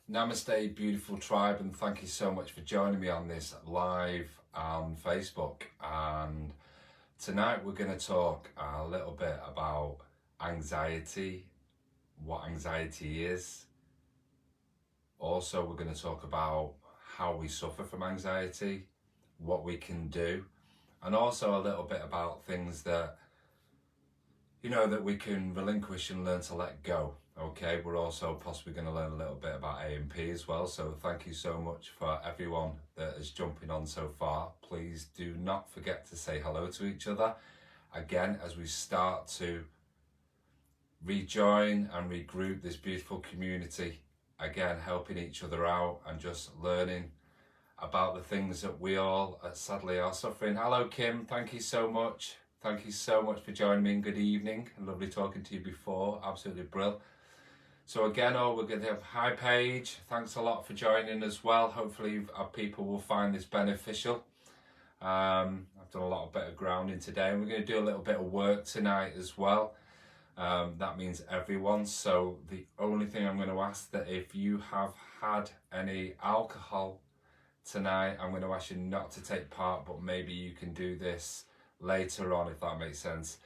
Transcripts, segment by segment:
Namaste, beautiful tribe, and thank you so much for joining me on this live on Facebook. And tonight we're going to talk a little bit about anxiety, what anxiety is. Also, we're going to talk about how we suffer from anxiety, what we can do, and also a little bit about things that that we can relinquish and learn to let go. Okay, we're also possibly going to learn a little bit about AMP as well. So thank you so much for everyone that is jumping on so far. Please do not forget to say hello to each other. Again, as we start to rejoin and regroup this beautiful community, again, helping each other out and just learning about the things that we all sadly are suffering. Hello, Kim. Thank you so much. Thank you so much for joining me, and good evening. Lovely talking to you before. Absolutely brilliant. So again, we're going to have hi Paige. Thanks a lot for joining as well. Hopefully our people will find this beneficial. I've done a lot of bit of grounding today, and we're going to do a little bit of work tonight as well. That means everyone. So the only thing I'm going to ask that if you have had any alcohol tonight, I'm going to ask you not to take part, but maybe you can do this later on, if that makes sense.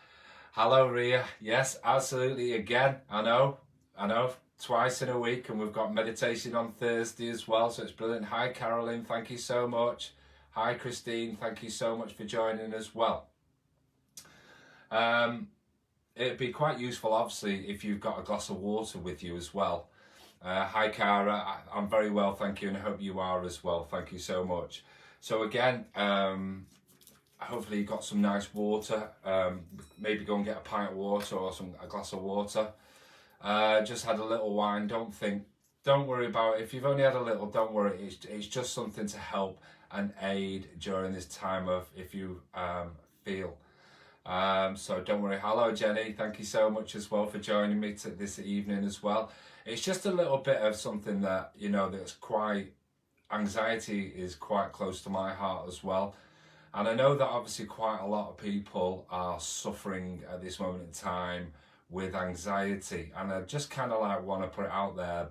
Hello, Ria. Yes, absolutely. Again, I know, twice in a week, and we've got meditation on Thursday as well, so it's brilliant. Hi, Carolyn. Thank you so much. Hi, Christine. Thank you so much for joining as well. It'd be quite useful, obviously, if you've got a glass of water with you as well. Hi, Cara. I'm very well, thank you, and I hope you are as well. Thank you so much. So again, hopefully you got some nice water. Maybe go and get a pint of water or a glass of water. Just had a little wine. Don't worry about it. If you've only had a little, don't worry. It's just something to help and aid during this time of if you feel. So don't worry. Hello, Jenny. Thank you so much as well for joining me this evening as well. It's just a little bit of something that, that's quite, anxiety is quite close to my heart as well. And I know that obviously quite a lot of people are suffering at this moment in time with anxiety. And I just kind of want to put it out there,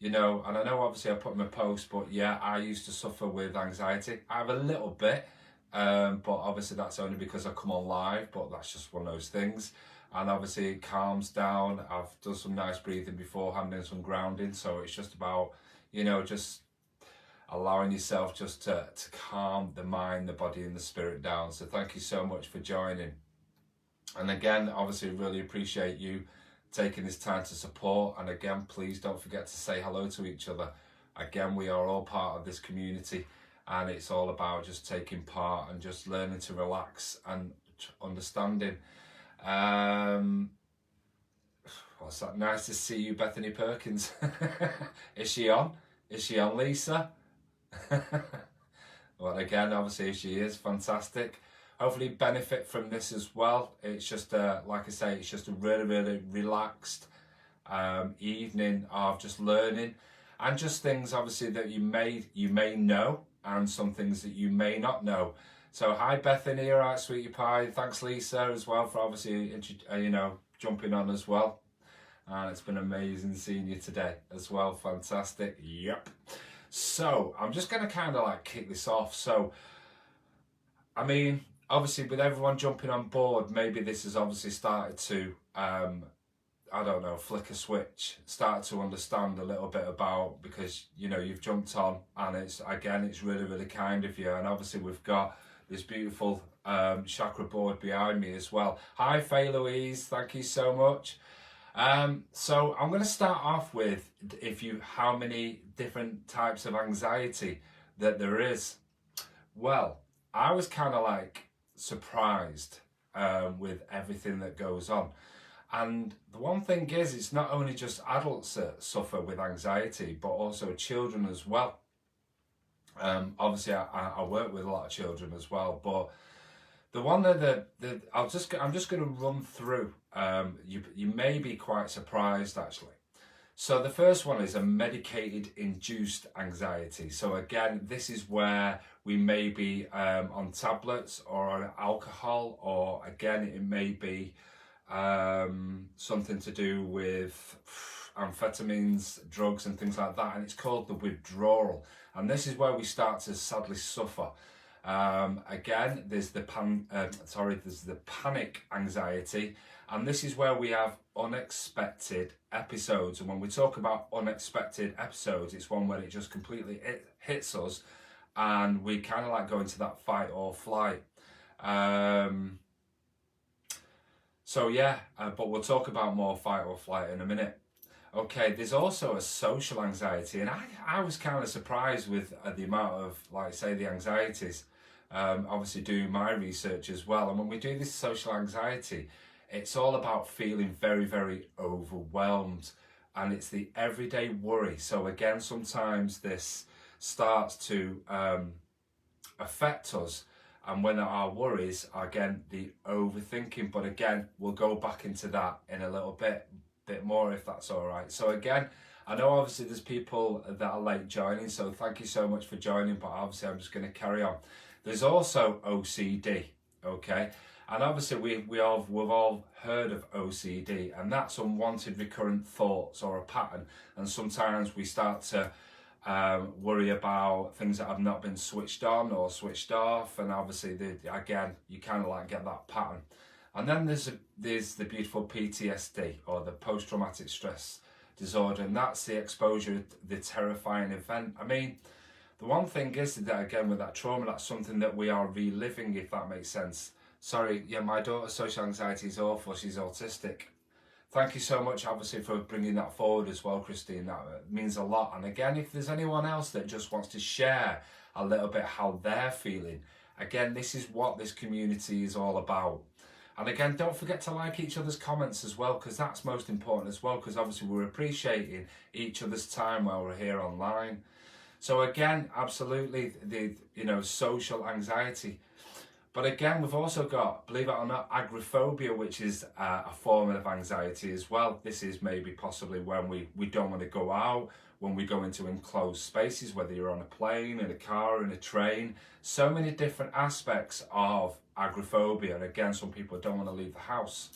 and I know obviously I put in my post, but yeah, I used to suffer with anxiety. I have a little bit, but obviously that's only because I come on live, but that's just one of those things. And obviously it calms down. I've done some nice breathing beforehand and some grounding. So it's just about, just allowing yourself just to calm the mind, the body and the spirit down. So thank you so much for joining. And again, obviously really appreciate you taking this time to support. And again, please don't forget to say hello to each other. Again, we are all part of this community, and it's all about just taking part and just learning to relax and understanding. What's that? Nice to see you, Bethany Perkins. Is she on, Lisa? Well, again, obviously she is fantastic. Hopefully benefit from this as well. It's just like I say, it's just a really, really relaxed evening of just learning, and just things obviously that you may know, and some things that you may not know. So hi Bethany, all right, sweetie pie. Thanks Lisa as well for obviously jumping on as well. And it's been amazing seeing you today as well. Fantastic. Yep. So I'm just going to kind of kick this off. So, I mean, obviously with everyone jumping on board, maybe this has obviously started to, flick a switch, start to understand a little bit about, because, you've jumped on, and it's really, really kind of you. And obviously we've got this beautiful chakra board behind me as well. Hi Faye Louise, thank you so much. So I'm going to start off with how many different types of anxiety that there is. Well, I was kind of surprised with everything that goes on. And the one thing is, it's not only just adults that suffer with anxiety, but also children as well. Obviously I work with a lot of children as well, but the one that I'm just going to run through. You may be quite surprised actually. So the first one is a medicated induced anxiety. So again, this is where we may be on tablets or on alcohol, or again, it may be something to do with amphetamines, drugs and things like that, and it's called the withdrawal. And this is where we start to sadly suffer. Again, there's the panic anxiety, and this is where we have unexpected episodes. And when we talk about unexpected episodes, it's one where it just completely hits us, and we kind of like go into that fight or flight. So yeah, but we'll talk about more fight or flight in a minute. Okay, there's also a social anxiety, and I was kind of surprised with the amount of, like, say, the anxieties. Obviously doing my research as well, and when we do this social anxiety, it's all about feeling very, very overwhelmed, and it's the everyday worry. So again, sometimes this starts to affect us, and when our worries are, again, the overthinking. But again, we'll go back into that in a little bit more, if that's all right. So again, I know obviously there's people that are late joining, so thank you so much for joining, but obviously I'm just going to carry on. There's also OCD, okay? And obviously we've all heard of OCD, and that's unwanted recurrent thoughts or a pattern. And sometimes we start to worry about things that have not been switched on or switched off, and obviously again, you kind of like get that pattern. And then there's the beautiful PTSD, or the post-traumatic stress disorder, and that's the exposure, the terrifying event. I mean, the one thing is that, again, with that trauma, that's something that we are reliving, if that makes sense. Sorry, yeah, my daughter's social anxiety is awful. She's autistic. Thank you so much, obviously, for bringing that forward as well, Christine. That means a lot. And again, if there's anyone else that just wants to share a little bit how they're feeling, again, this is what this community is all about. And again, don't forget to like each other's comments as well, because that's most important as well, because obviously we're appreciating each other's time while we're here online. So again, absolutely, the social anxiety. But again, we've also got, believe it or not, agoraphobia, which is a form of anxiety as well. This is maybe possibly when we don't want to go out, when we go into enclosed spaces, whether you're on a plane, in a car, in a train. So many different aspects of agoraphobia. And again, some people don't want to leave the house.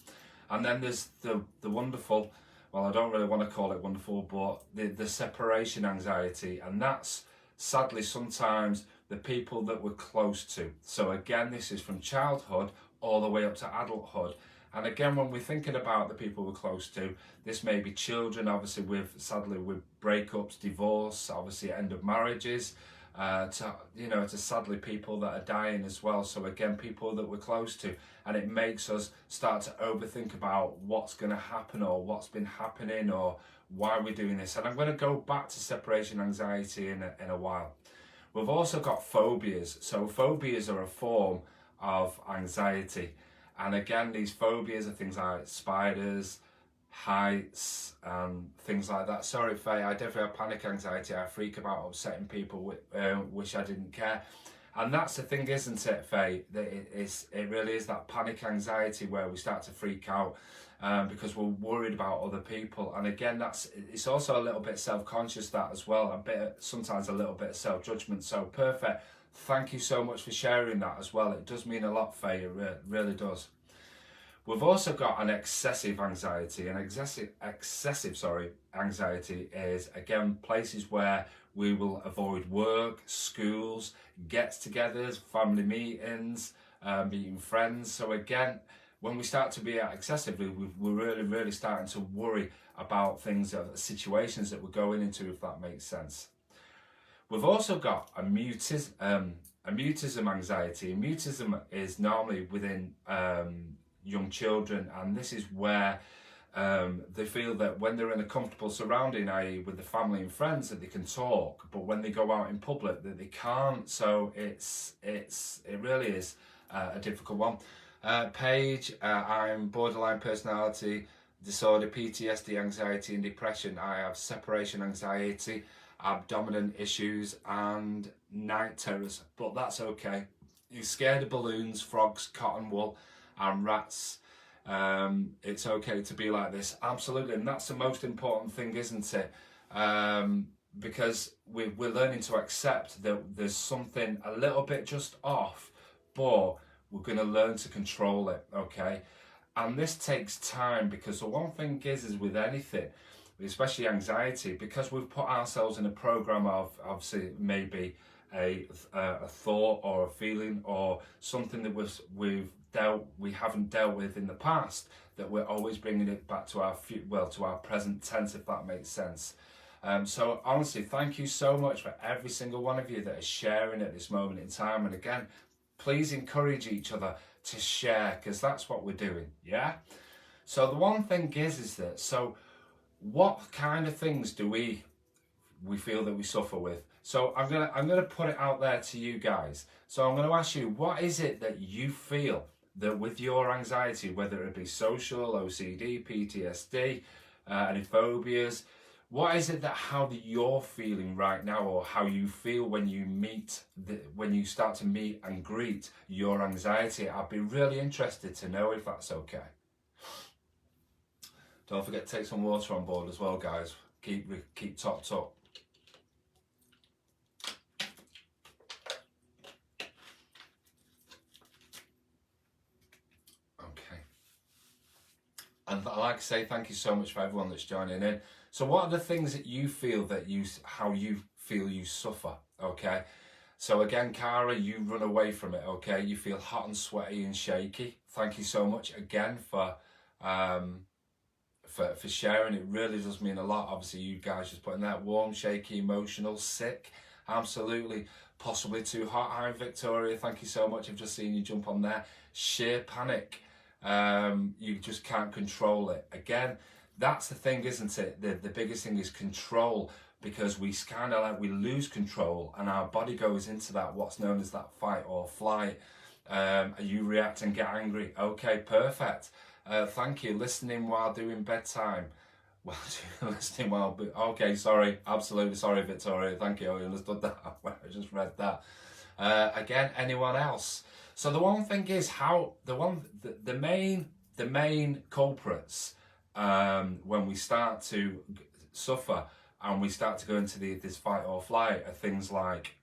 And then there's the wonderful, well, I don't really want to call it wonderful, but the separation anxiety. And that's sadly sometimes the people that we're close to. So again, this is from childhood all the way up to adulthood. And again, when we're thinking about the people we're close to, this may be children, obviously sadly with breakups, divorce, obviously end of marriages, to sadly people that are dying as well. So again, people that we're close to, and it makes us start to overthink about what's going to happen or what's been happening or why we're doing this. And I'm going to go back to separation anxiety in a while. We've also got phobias. So phobias are a form of anxiety. And again, these phobias are things like spiders, heights, and things like that. Sorry, Faye, I definitely have panic anxiety. I freak about upsetting people, wish I didn't care. And that's the thing, isn't it, Faye? That it really is that panic anxiety where we start to freak out because we're worried about other people. And again, it's also a little bit self-conscious, that as well, sometimes a little bit of self-judgment. So perfect. Thank you so much for sharing that as well. It does mean a lot, Faye, it really does. We've also got an excessive anxiety. And excessive anxiety is, again, places where we will avoid work, schools, gets-togethers, family meetings, meeting friends. So again, when we start to be excessively, we're really, really starting to worry about things, situations that we're going into, if that makes sense. We've also got a mutism anxiety. Mutism is normally within young children, and this is where they feel that when they're in a comfortable surrounding, i.e. with the family and friends, that they can talk, but when they go out in public that they can't. So it really is a difficult one. Paige, I'm borderline personality disorder, PTSD, anxiety and depression. I have separation anxiety, abdominal issues and night terrors, but that's okay. You're scared of balloons, frogs, cotton wool and rats. It's okay to be like this, absolutely, and that's the most important thing, isn't it? Because we're learning to accept that there's something a little bit just off, but we're going to learn to control it, okay? And this takes time, because the one thing is with anything, especially anxiety, because we've put ourselves in a program of obviously maybe a thought or a feeling or something that we haven't dealt with in the past, that we're always bringing it back to our present tense, if that makes sense. So honestly, thank you so much for every single one of you that is sharing at this moment in time. And again, please encourage each other to share, because that's what we're doing. Yeah. So the one thing is that, so what kind of things do we feel that we suffer with? So I'm gonna put it out there to you guys. So I'm going to ask you, what is it that you feel that with your anxiety, whether it be social, OCD, PTSD, any phobias, what is it that how you're feeling right now, or how you feel when you when you start to meet and greet your anxiety? I'd be really interested to know if that's okay. Don't forget to take some water on board as well, guys. Keep topped up. Okay. And like I say, thank you so much for everyone that's joining in. So what are the things that you feel how you feel you suffer? Okay. So again, Cara, you run away from it. Okay. You feel hot and sweaty and shaky. Thank you so much again for sharing. It really does mean a lot. Obviously, you guys just putting that warm, shaky, emotional, sick, absolutely, possibly too hot. Hi, Victoria. Thank you so much. I've just seen you jump on there. Sheer panic. You just can't control it. Again, that's the thing, isn't it? The biggest thing is control, because we kind of we lose control and our body goes into that, what's known as that fight or flight. You react and get angry. Okay, perfect. Thank you. Listening while doing bedtime. Well, listening while... Okay, sorry. Absolutely sorry, Victoria. Thank you. I understood that when I just read that. Again, anyone else? So the one thing is how... The main culprits when we start to suffer and we start to go into this fight or flight are things like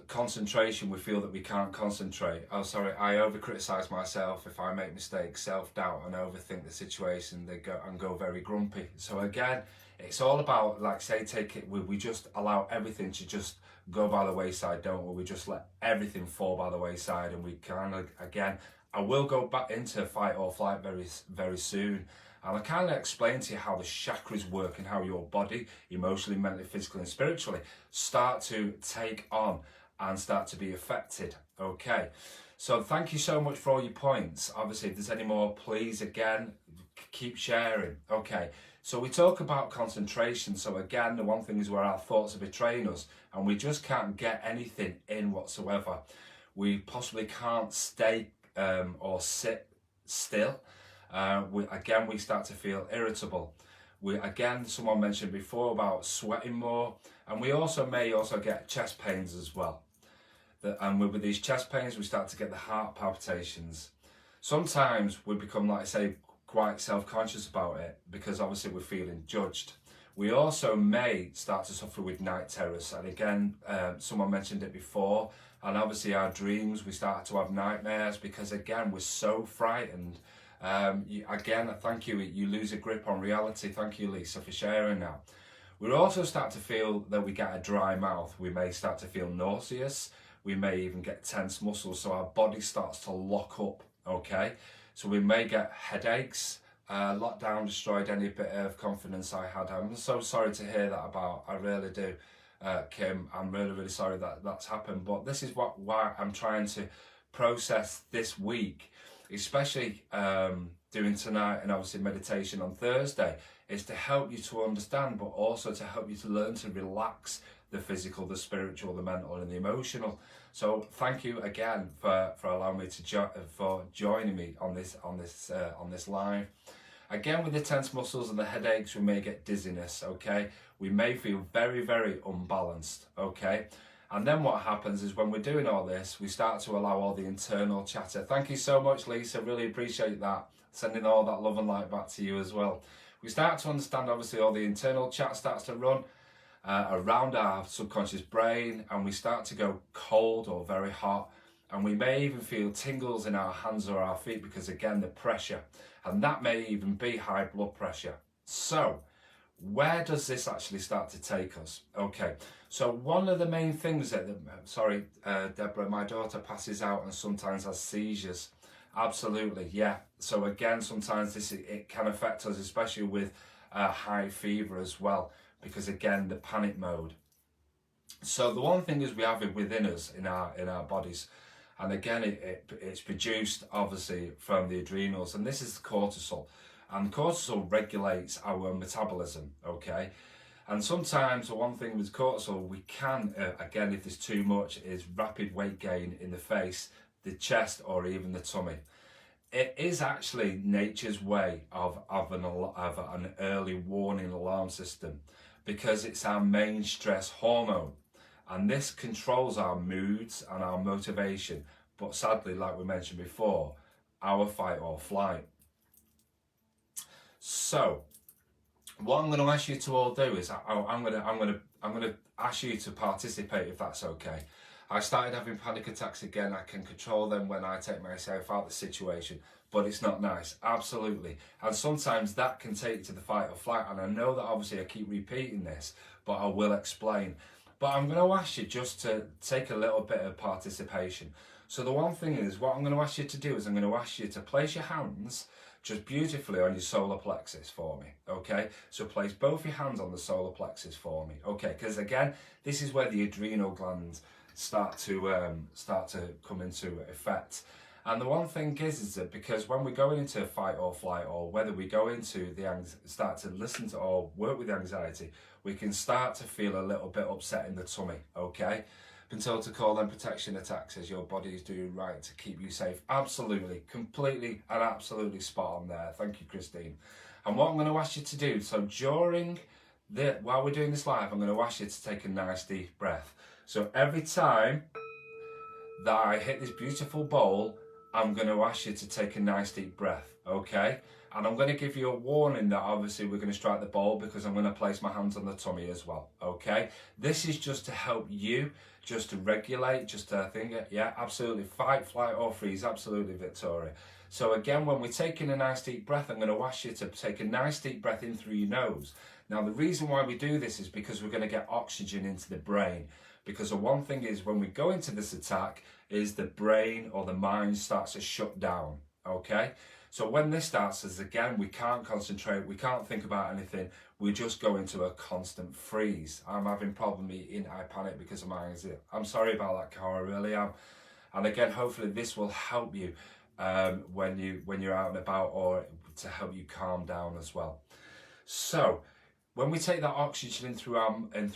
concentration. We feel that we can't concentrate. Oh, sorry, I over-criticize myself if I make mistakes, self-doubt, and overthink the situation. They go very grumpy. So again, it's all about, like, say, we just allow everything to just go by the wayside, don't we? We just let everything fall by the wayside, and we kind of, again, I will go back into fight or flight very, very soon. And I kind of explain to you how the chakras work and how your body, emotionally, mentally, physically, and spiritually, start to take on and start to be affected. Okay. So thank you so much for all your points. Obviously, if there's any more, please, again, keep sharing. Okay. So we talk about concentration. So again, the one thing is where our thoughts are betraying us and we just can't get anything in whatsoever. We possibly can't stay or sit still. We start to feel irritable. Someone mentioned before about sweating more, and we may also get chest pains as well. And with these chest pains, we start to get the heart palpitations. Sometimes we become, like I say, quite self-conscious about it because obviously we're feeling judged. We also may start to suffer with night terrors, and again, someone mentioned it before, and obviously our dreams, we start to have nightmares because again, we're so frightened. Again, thank you, you lose a grip on reality. Thank you, Lisa, for sharing that. We also start to feel that we get a dry mouth. We may start to feel nauseous. We may even get tense muscles, so our body starts to lock up, okay? So we may get headaches. Lockdown destroyed any bit of confidence I had. I'm so sorry to hear that about, I really do, Kim. I'm really, really sorry that that's happened. But this is why I'm trying to process this week, especially doing tonight and obviously meditation on Thursday, is to help you to understand, but also to help you to learn to relax the physical, the spiritual, the mental, and the emotional. So thank you again for allowing me to for joining me on this live. Again, with the tense muscles and the headaches, we may get dizziness. Okay, we may feel very, very unbalanced. Okay. And then what happens is when we're doing all this, we start to allow all the internal chatter. Thank you so much, Lisa. Really appreciate that. Sending all that love and light back to you as well. We start to understand, obviously, all the internal chat starts to run around our subconscious brain, and we start to go cold or very hot. And we may even feel tingles in our hands or our feet because, again, the pressure. And that may even be high blood pressure. So, where does this actually start to take us? Okay, so one of the main things that, Deborah, my daughter passes out and sometimes has seizures. Absolutely, yeah. So again, sometimes it can affect us, especially with high fever as well, because again, the panic mode. So the one thing is we have it within us, in our bodies, and again, it's produced obviously from the adrenals, and this is cortisol. And cortisol regulates our metabolism, okay? And sometimes the one thing with cortisol, we can, again, if there's too much, is rapid weight gain in the face, the chest, or even the tummy. It is actually nature's way of an early warning alarm system, because it's our main stress hormone. And this controls our moods and our motivation. But sadly, like we mentioned before, our fight or flight. So, what I'm going to ask you to all do is, I'm going to ask you to participate, if that's okay. I started having panic attacks again. I can control them when I take myself out of the situation, but it's not nice, absolutely. And sometimes that can take you to the fight or flight. And I know that obviously I keep repeating this, but I will explain. But I'm going to ask you just to take a little bit of participation. So the one thing is, what I'm going to ask you to do is I'm going to ask you to place your hands just beautifully on your solar plexus for me, okay? So place both your hands on the solar plexus for me, okay? Because again, this is where the adrenal glands start to come into effect. And the one thing is that because when we're going into fight or flight, or whether we go into start to listen to or work with anxiety, we can start to feel a little bit upset in the tummy, okay? Been told to call them protection attacks, as your body is doing right to keep you safe. Absolutely, completely and absolutely spot on there. Thank you, Christine. And what I'm going to ask you to do, so while we're doing this live, I'm going to ask you to take a nice deep breath. So every time that I hit this beautiful bowl, I'm going to ask you to take a nice deep breath, okay? And I'm going to give you a warning that obviously we're going to strike the bowl, because I'm going to place my hands on the tummy as well, okay? This is just to help you, just to regulate, just to think, yeah, absolutely, fight, flight or freeze, absolutely, Victoria. So again, when we're taking a nice deep breath, I'm going to ask you to take a nice deep breath in through your nose. Now, the reason why we do this is because we're going to get oxygen into the brain. Because the one thing is, when we go into this attack, is the brain or the mind starts to shut down, okay? So when this starts, is again, we can't concentrate, we can't think about anything, we just go into a constant freeze. I'm having problem eating, I panic because of my anxiety. I'm sorry about that, Cara, I really am. And again, hopefully this will help you when you're out and about, or to help you calm down as well. So, when we take that oxygen in through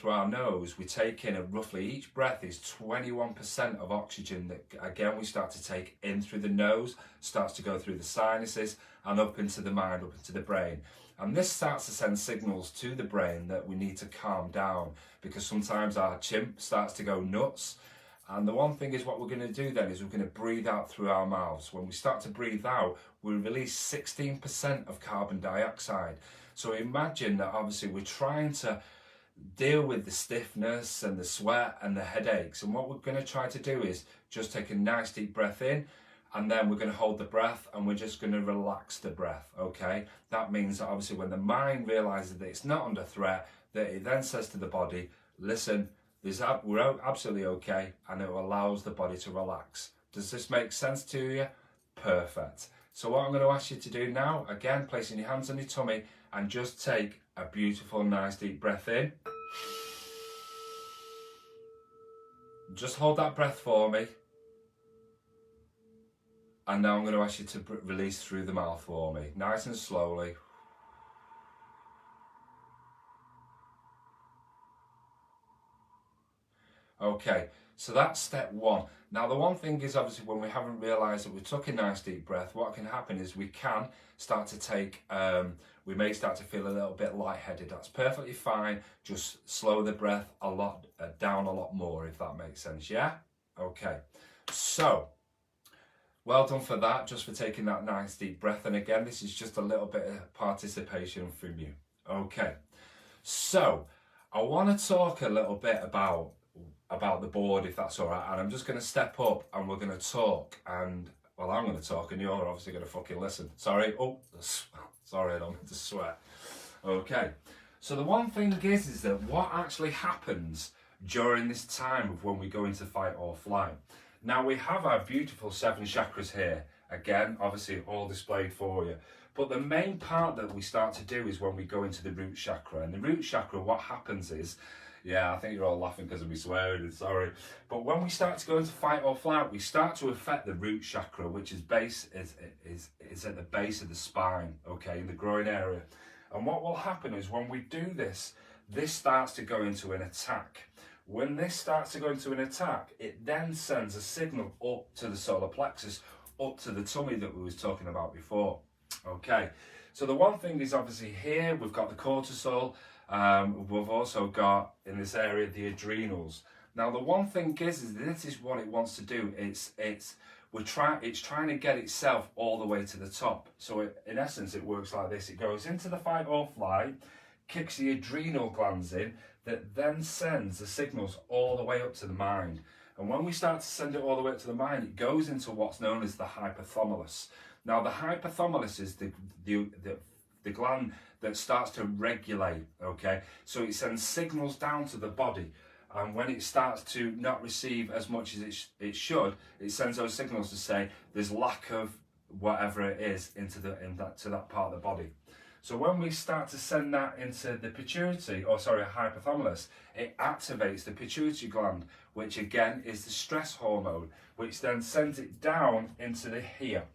our nose, we take in roughly, each breath is 21% of oxygen that, again, we start to take in through the nose, starts to go through the sinuses and up into the mind, up into the brain. And this starts to send signals to the brain that we need to calm down, because sometimes our chimp starts to go nuts. And the one thing is, what we're going to do then is we're going to breathe out through our mouths. When we start to breathe out, we release 16% of carbon dioxide. So imagine that obviously we're trying to deal with the stiffness and the sweat and the headaches. And what we're going to try to do is just take a nice deep breath in, and then we're going to hold the breath, and we're just going to relax the breath, okay? That means that obviously when the mind realizes that it's not under threat, that it then says to the body, listen, we're absolutely okay, and it allows the body to relax. Does this make sense to you? Perfect. So what I'm going to ask you to do now, again, placing your hands on your tummy, and just take a beautiful, nice deep breath in. Just hold that breath for me. And now I'm going to ask you to release through the mouth for me, nice and slowly. Okay, so that's step one. Now, the one thing is, obviously, when we haven't realised that we took a nice deep breath, what can happen is we can start to take, we may start to feel a little bit lightheaded. That's perfectly fine. Just slow the breath down a lot more, if that makes sense, yeah? Okay, so, well done for that, just for taking that nice deep breath. And again, this is just a little bit of participation from you. Okay, so I want to talk a little bit about about the board, if that's all right. And I'm just going to step up and we're going to talk. And well, I'm going to talk and you're obviously going to fucking listen. Sorry. Oh, sorry, I don't mean to swear. Okay. So the one thing is that what actually happens during this time of when we go into fight or flight. Now we have our beautiful 7 chakras here. Again, obviously all displayed for you. But the main part that we start to do is when we go into the root chakra. And the root chakra, what happens is, yeah, I think you're all laughing because of me swearing, sorry. But when we start to go into fight or flight, we start to affect the root chakra, which is at the base of the spine, okay, in the groin area. And what will happen is when we do this, this starts to go into an attack. When this starts to go into an attack, it then sends a signal up to the solar plexus, up to the tummy that we was talking about before. Okay, so the one thing is obviously here we've got the cortisol, we've also got in this area the adrenals. Now the one thing is this is what it wants to do. It's trying to get itself all the way to the top. So in essence it works like this. It goes into the fight or flight, kicks the adrenal glands in, that then sends the signals all the way up to the mind. And when we start to send it all the way up to the mind, it goes into what's known as the hypothalamus. Now the hypothalamus is the gland that starts to regulate, okay? So it sends signals down to the body, and when it starts to not receive as much as it should, it sends those signals to say there's lack of whatever it is to that part of the body. So when we start to send that into the hypothalamus, it activates the pituitary gland, which again is the stress hormone, which then sends it down into the here.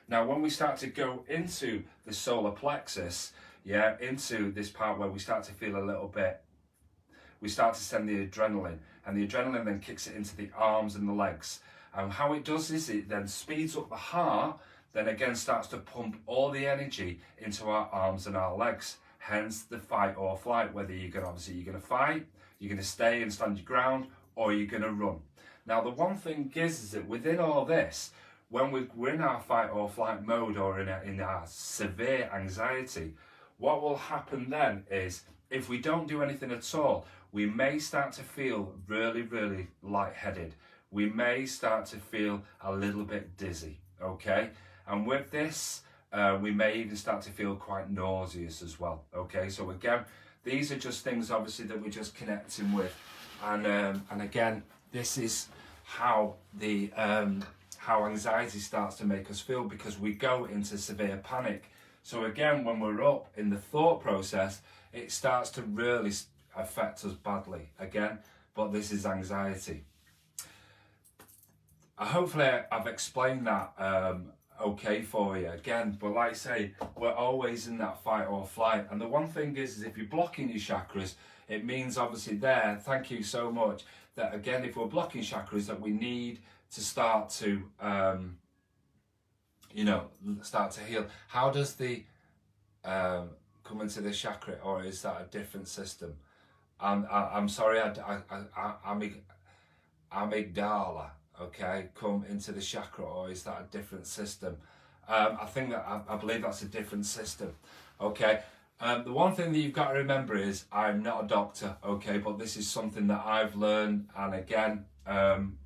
Now, when we start to go into the solar plexus, yeah, into this part where we start to feel a little bit, we start to send the adrenaline, and the adrenaline then kicks it into the arms and the legs. And how it does is it then speeds up the heart, then again starts to pump all the energy into our arms and our legs. Hence the fight or flight, whether you're going to fight, you're going to stay and stand your ground, or you're going to run. Now the one thing is that within all this, when we're in our fight or flight mode or in our severe anxiety, what will happen then is if we don't do anything at all, we may start to feel really, really lightheaded. We may start to feel a little bit dizzy, okay? And with this, we may even start to feel quite nauseous as well, okay? So again, these are just things obviously that we're just connecting with. And again, this is how how anxiety starts to make us feel, because we go into severe panic. So again, when we're up in the thought process, it starts to really affect us badly again, but this is anxiety. Hopefully I've explained that okay for you again, but like I say, we're always in that fight or flight. And the one thing is if you're blocking your chakras, it means obviously there, thank you so much, that again, if we're blocking chakras, that we need to start to start to heal. How does the come into the chakra, or is that a different system? I'm sorry, amygdala, okay, come into the chakra, or is that a different system? I think that I believe that's a different system, okay. The one thing that you've got to remember is I'm not a doctor, okay, but this is something that I've learned. And again,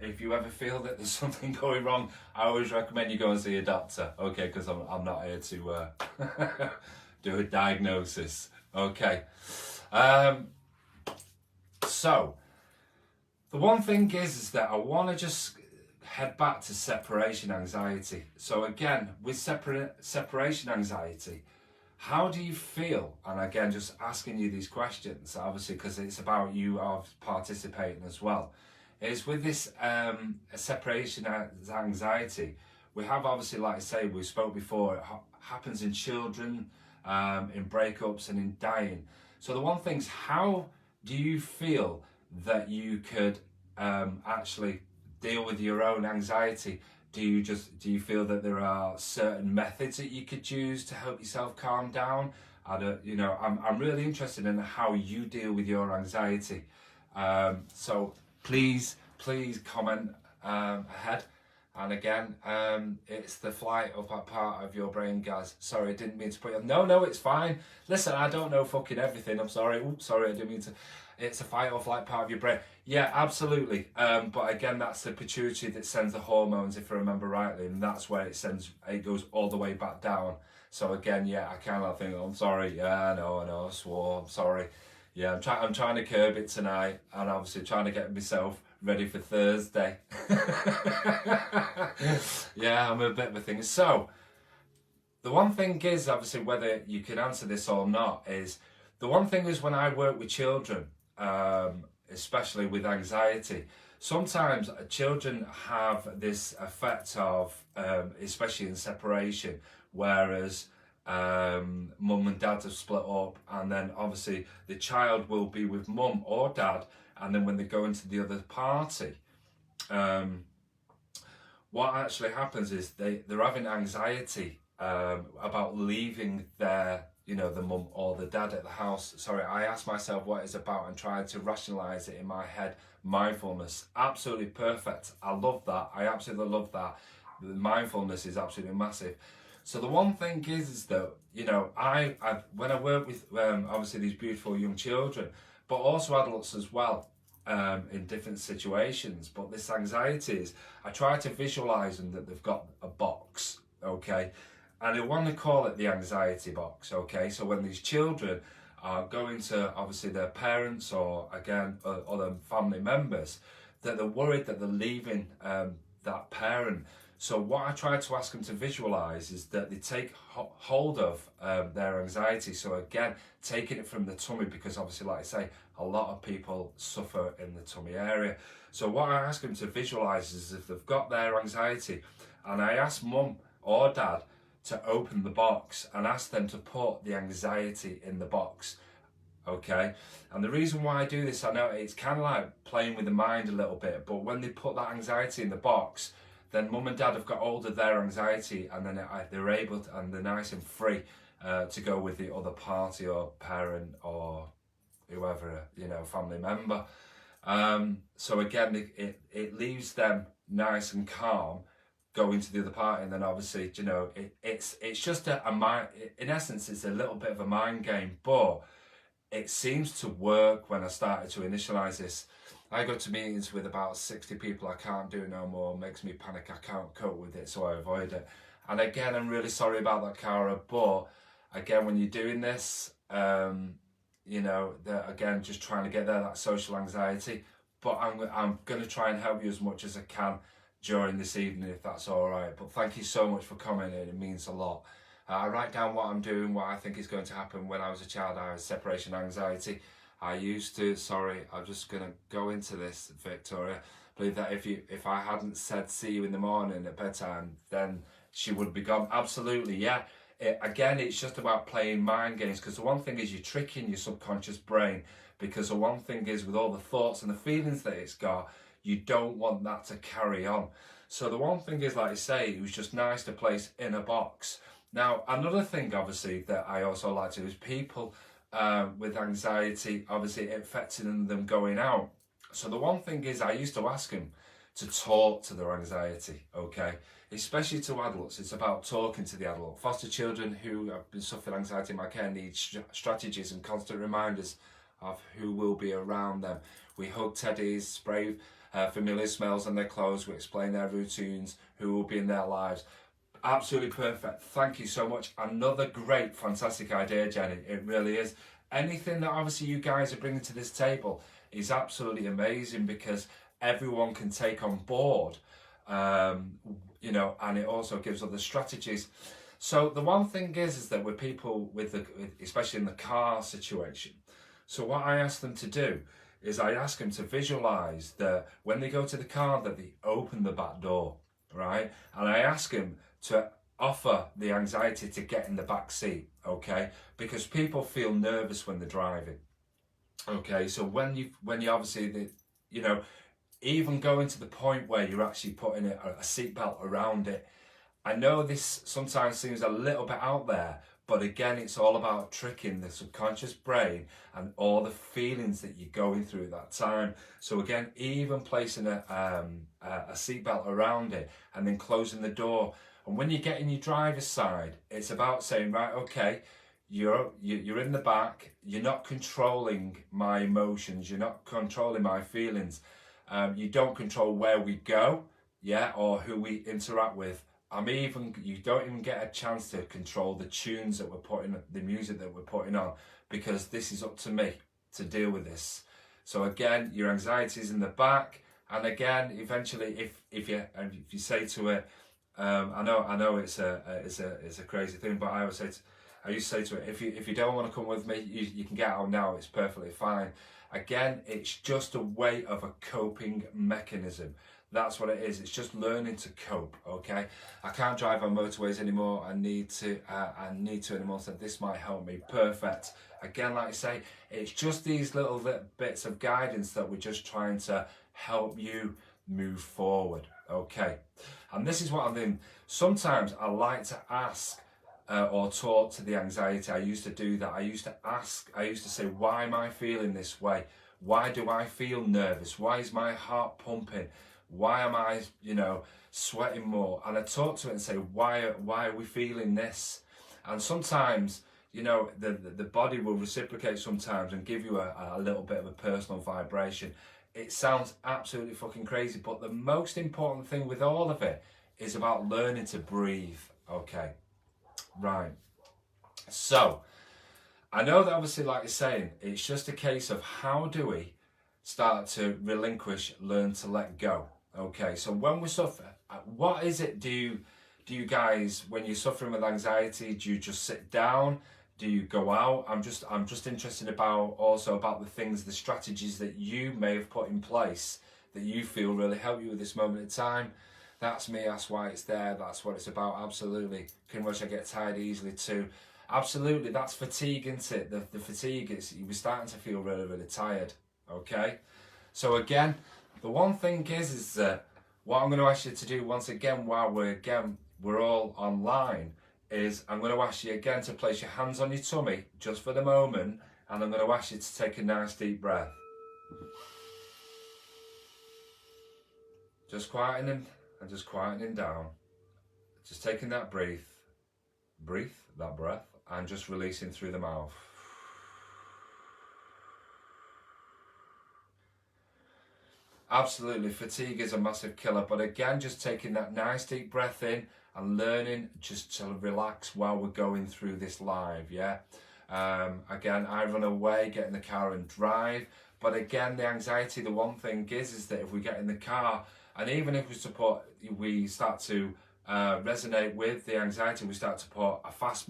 if you ever feel that there's something going wrong, I always recommend you go and see a doctor, okay, because I'm not here to do a diagnosis, okay. So the one thing is that I want to just head back to separation anxiety. So again, with separation anxiety, how do you feel? And again, just asking you these questions, obviously, because it's about you participating as well. Is with this separation anxiety, we have obviously, like I say, we spoke before, it happens in children, in breakups and in dying. So the one thing's, how do you feel that you could actually deal with your own anxiety? Do you feel that there are certain methods that you could use to help yourself calm down? I'm really interested in how you deal with your anxiety. So please comment ahead. And again, it's the flight of that part of your brain, Gaz. Sorry, I didn't mean to put you on. No, it's fine. Listen, I don't know fucking everything. I'm sorry. Oops, sorry, I didn't mean to. It's a fight or flight part of your brain. Yeah, absolutely. But again, that's the pituitary that sends the hormones, if I remember rightly, and that's where it goes all the way back down. So again, yeah, I kind of think, oh, I'm sorry. Yeah, no, I swore. I'm sorry. Yeah, I'm trying to curb it tonight, and obviously trying to get myself ready for Thursday. Yeah, I'm a bit of a thing. So, the one thing is, obviously, whether you can answer this or not, is the one thing is when I work with children, especially with anxiety, sometimes children have this effect of, especially in separation, whereas mum and dad have split up, and then obviously the child will be with mum or dad, and then when they go into the other party, what actually happens is they're having anxiety about leaving their, the mum or the dad at the house. Sorry, I asked myself what it's about and tried to rationalize it in my head. Mindfulness, absolutely perfect. I love that. I absolutely love that. The mindfulness is absolutely massive. So the one thing is that, I when I work with obviously these beautiful young children, but also adults as well, in different situations. But this anxiety is, I try to visualize them that they've got a box, okay? And I want to call it the anxiety box, okay? So when these children are going to, obviously, their parents or, again, other family members, that they're worried that they're leaving that parent. So what I try to ask them to visualize is that they take hold of their anxiety. So again, taking it from the tummy, because obviously, like I say, a lot of people suffer in the tummy area. So what I ask them to visualize is if they've got their anxiety, and I ask mum or dad to open the box and ask them to put the anxiety in the box. Okay, and the reason why I do this, I know it's kind of like playing with the mind a little bit, but when they put that anxiety in the box, then mum and dad have got hold of their anxiety, and then they're able to, and they're nice and free to go with the other party or parent or whoever, family member. So again, it leaves them nice and calm going to the other party, and then obviously, it's just a mind, in essence, it's a little bit of a mind game, but it seems to work. When I started to initialize this, I go to meetings with about 60 people. I can't do no more, makes me panic, I can't cope with it, so I avoid it. And again, I'm really sorry about that, Cara, but again, when you're doing this, again, just trying to get there, that social anxiety, but I'm going to try and help you as much as I can during this evening, if that's all right. But thank you so much for commenting, it means a lot. I write down what I'm doing, what I think is going to happen. When I was a child, I had separation anxiety. I used to, I'm just going to go into this, Victoria. I believe that if I hadn't said see you in the morning at bedtime, then she would be gone. Absolutely, yeah. Again, it's just about playing mind games, because the one thing is you're tricking your subconscious brain, because the one thing is with all the thoughts and the feelings that it's got, you don't want that to carry on. So the one thing is, like I say, it was just nice to place in a box. Now, another thing, obviously, that I also like to do is people with anxiety, obviously affecting them going out. So the one thing is, I used to ask them to talk to their anxiety, okay? Especially to adults, it's about talking to the adult. Foster children who have been suffering anxiety in my care need strategies and constant reminders of who will be around them. We hug teddies, spray familiar smells on their clothes, we explain their routines, who will be in their lives. Absolutely perfect. Thank you so much. Another great, fantastic idea, Jenny. It really is. Anything that obviously you guys are bringing to this table is absolutely amazing, because everyone can take on board, and it also gives other strategies. So the one thing is that with people especially in the car situation, so what I ask them to do is I ask them to visualize that when they go to the car, that they open the back door, right? And I ask them to offer the anxiety to get in the back seat, okay? Because people feel nervous when they're driving, okay? So when you obviously, even going to the point where you're actually putting a seatbelt around it, I know this sometimes seems a little bit out there, But again, it's all about tricking the subconscious brain and all the feelings that you're going through at that time. So again, even placing a seatbelt around it and then closing the door. And when you get in your driver's side, it's about saying, right, okay, you're in the back. You're not controlling my emotions. You're not controlling my feelings. You don't control where we go, yeah, or who we interact with. You don't even get a chance to control the tunes that we're putting, the music that we're putting on, because this is up to me to deal with this. So again, your anxiety is in the back, and again, eventually, if you say to it, I know it's a crazy thing, but I used to say to it, if you don't want to come with me, you can get out now. It's perfectly fine. Again, it's just a way of a coping mechanism. That's what it is. It's just learning to cope. Okay, I can't drive on motorways anymore. I need to anymore. So this might help me. Perfect. Again, like I say, it's just these little bits of guidance that we're just trying to help you move forward. Okay, and this is what I'm doing. Sometimes I like to ask or talk to the anxiety. I used to do that. I used to say, why am I feeling this way? Why do I feel nervous? Why is my heart pumping? Why am I, sweating more? And I talk to it and say, why are we feeling this? And sometimes, the body will reciprocate sometimes and give you a little bit of a personal vibration. It sounds absolutely fucking crazy, but the most important thing with all of it is about learning to breathe. Okay, right. So, I know that obviously, like you're saying, it's just a case of how do we start to relinquish, learn to let go. Okay, so when we suffer, what is it do you guys, when you're suffering with anxiety, do you just sit down? Do you go out? I'm just interested about the things, the strategies that you may have put in place that you feel really help you with this moment in time. That's me, that's why it's there, that's what it's about. Absolutely. Can much I get tired easily too. Absolutely, that's fatigue, isn't it? The fatigue is, you're starting to feel really, really tired. Okay? So again, the one thing is that what I'm going to ask you to do once again, while we're all online, is I'm going to ask you again to place your hands on your tummy just for the moment, and I'm going to ask you to take a nice deep breath. Just quietening and just quietening down. Just taking that breath, and just releasing through the mouth. Absolutely, fatigue is a massive killer, but again, just taking that nice deep breath in and learning just to relax while we're going through this live, yeah? Again, I run away, get in the car and drive, but again, the anxiety, the one thing is that if we get in the car, and even if we start to resonate with the anxiety, we start to put a fast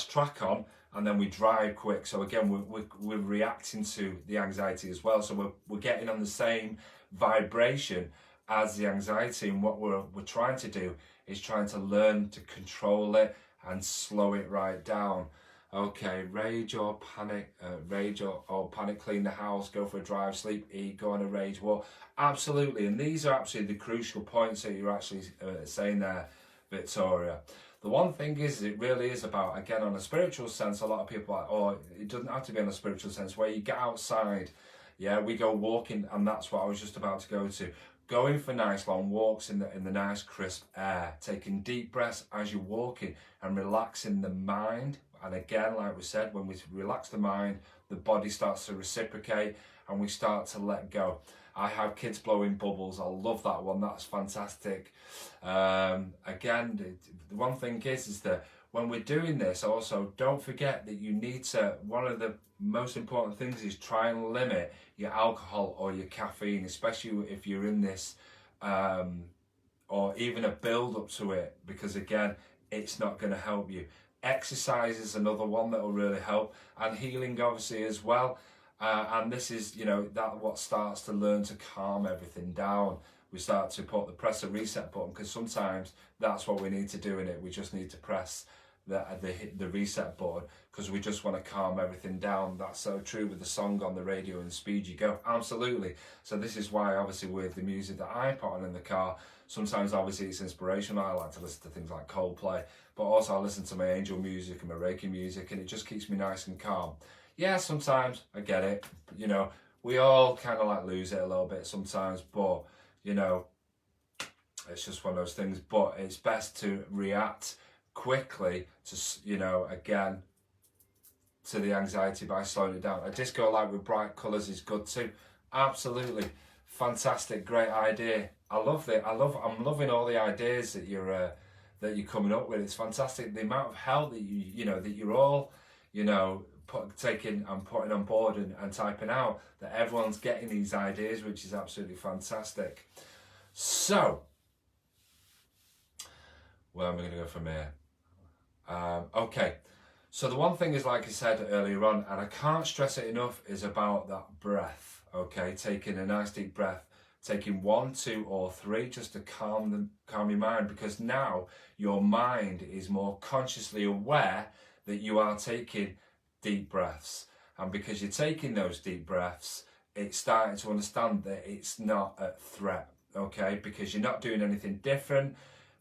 track on, and then we drive quick. So again, we're reacting to the anxiety as well. So we're getting on the same vibration as the anxiety, and what we're trying to do is trying to learn to control it and slow it right down. Okay, rage or panic, clean the house, go for a drive, sleep, eat, go on a rage walk. Absolutely, and these are absolutely the crucial points that you're actually saying there, Victoria. The one thing is, it really is about, again, on a spiritual sense, a lot of people are like, oh, it doesn't have to be on a spiritual sense, where you get outside, yeah, we go walking, and that's what I was just about to go to. Going for nice long walks in the nice crisp air, taking deep breaths as you're walking and relaxing the mind. And again, like we said, when we relax the mind, the body starts to reciprocate and we start to let go. I have kids blowing bubbles. I love that one. That's fantastic. Again, the one thing is that when we're doing this, also don't forget that you need to, one of the most important things is try and limit your alcohol or your caffeine, especially if you're in this or even a build up to it, because again, it's not going to help you. Exercise is another one that will really help, and healing obviously as well. And this is, that what starts to learn to calm everything down. We start to press a reset button, because sometimes that's what we need to do in it. We just need to press the reset button because we just want to calm everything down. That's so true with the song on the radio and Speed You Go. Absolutely. So this is why obviously with the music that I put on in the car, sometimes obviously it's inspirational. I like to listen to things like Coldplay, but also I listen to my angel music and my Reiki music, and it just keeps me nice and calm. Yeah, sometimes I get it. You know, we all kind of like lose it a little bit sometimes, but you know, it's just one of those things. But it's best to react quickly to, you know, again, to the anxiety by slowing it down. A disco light with bright colours is good too. Absolutely. Fantastic, great idea. I love it. I'm loving all the ideas that you're coming up with. It's fantastic. The amount of help that you know that you're all, you know, taking and putting on board and typing out, that everyone's getting these ideas, which is absolutely fantastic. So, where am I going to go from here? Okay, so the one thing is, like I said earlier on, and I can't stress it enough, is about that breath. Okay, taking a nice deep breath, taking 1, 2, or 3 just to calm your mind, because now your mind is more consciously aware that you are taking deep breaths, and because you're taking those deep breaths, it's starting to understand that it's not a threat. Okay, because you're not doing anything different.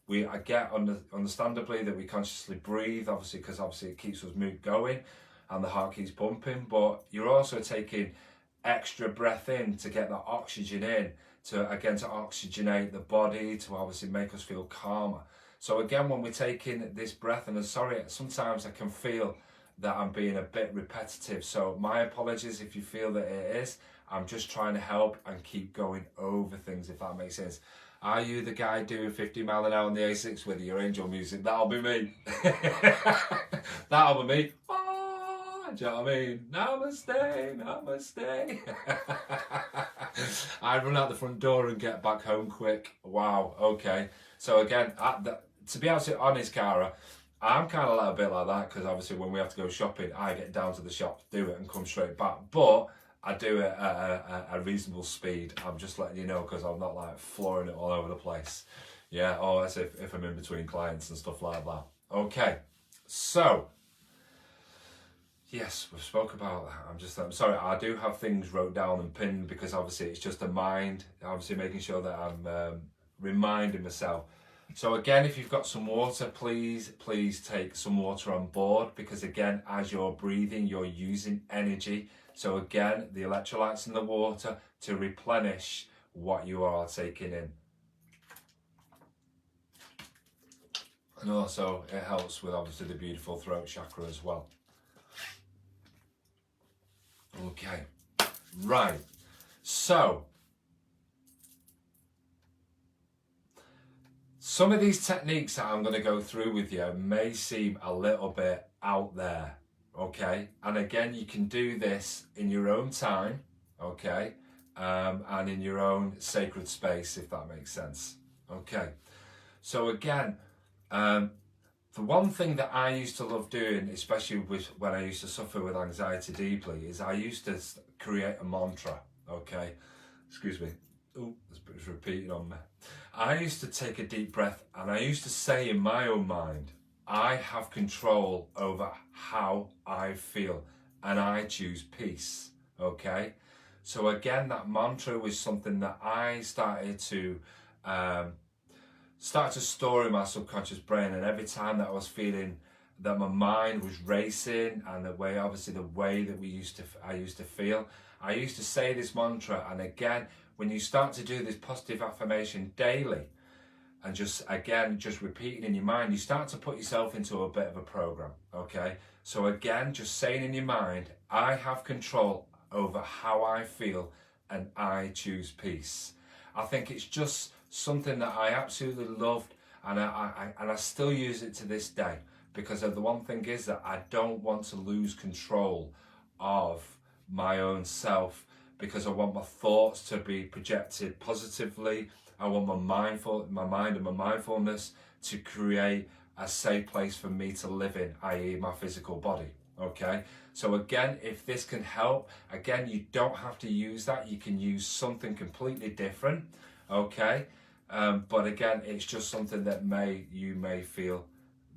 I get understandably that we consciously breathe, obviously, because obviously it keeps us going and the heart keeps pumping, but you're also taking extra breath in to get that oxygen in, to oxygenate the body, to obviously make us feel calmer. So again, when we're taking this breath, and sorry, sometimes I can feel that I'm being a bit repetitive, so my apologies if you feel that it is. I'm just trying to help and keep going over things, if that makes sense. Are you the guy doing 50 mile an hour on the A6 with your angel music? That'll be me. That'll be me. Oh, do you know what I mean? Namaste, namaste. I'd run out the front door and get back home quick. Wow, okay. So again, to be absolutely honest, Cara, I'm kind of like a bit like that, because obviously when we have to go shopping, I get down to the shop, do it and come straight back. But I do it at a reasonable speed. I'm just letting you know, because I'm not like flooring it all over the place. Yeah, or as if I'm in between clients and stuff like that. Okay, so yes, we've spoke about that. I'm sorry, I do have things wrote down and pinned, because obviously it's just a mind, obviously making sure that I'm reminding myself. So again, if you've got some water, please take some water on board, because again, as you're breathing, you're using energy. So again, the electrolytes in the water to replenish what you are taking in. And also it helps with obviously the beautiful throat chakra as well. Okay, right. So, some of these techniques that I'm going to go through with you may seem a little bit out there, okay? And again, you can do this in your own time, okay? And in your own sacred space, if that makes sense, okay? So again, the one thing that I used to love doing, especially when I used to suffer with anxiety deeply, is I used to create a mantra, okay? Excuse me. Oh, it's repeating on me. I used to take a deep breath and I used to say in my own mind, I have control over how I feel and I choose peace, okay? So again, that mantra was something that I started to store in my subconscious brain, and every time that I was feeling that my mind was racing, and the way that I used to feel, I used to say this mantra. And again, when you start to do this positive affirmation daily, and just repeating in your mind, you start to put yourself into a bit of a program, okay? So again, just saying in your mind, I have control over how I feel and I choose peace. I think it's just something that I absolutely loved, and I still use it to this day, because the one thing is that I don't want to lose control of my own self, because I want my thoughts to be projected positively. I want my mind and my mindfulness to create a safe place for me to live in, i.e. my physical body, okay? So again, if this can help, again, you don't have to use that. You can use something completely different, okay? But again, it's just something that you may feel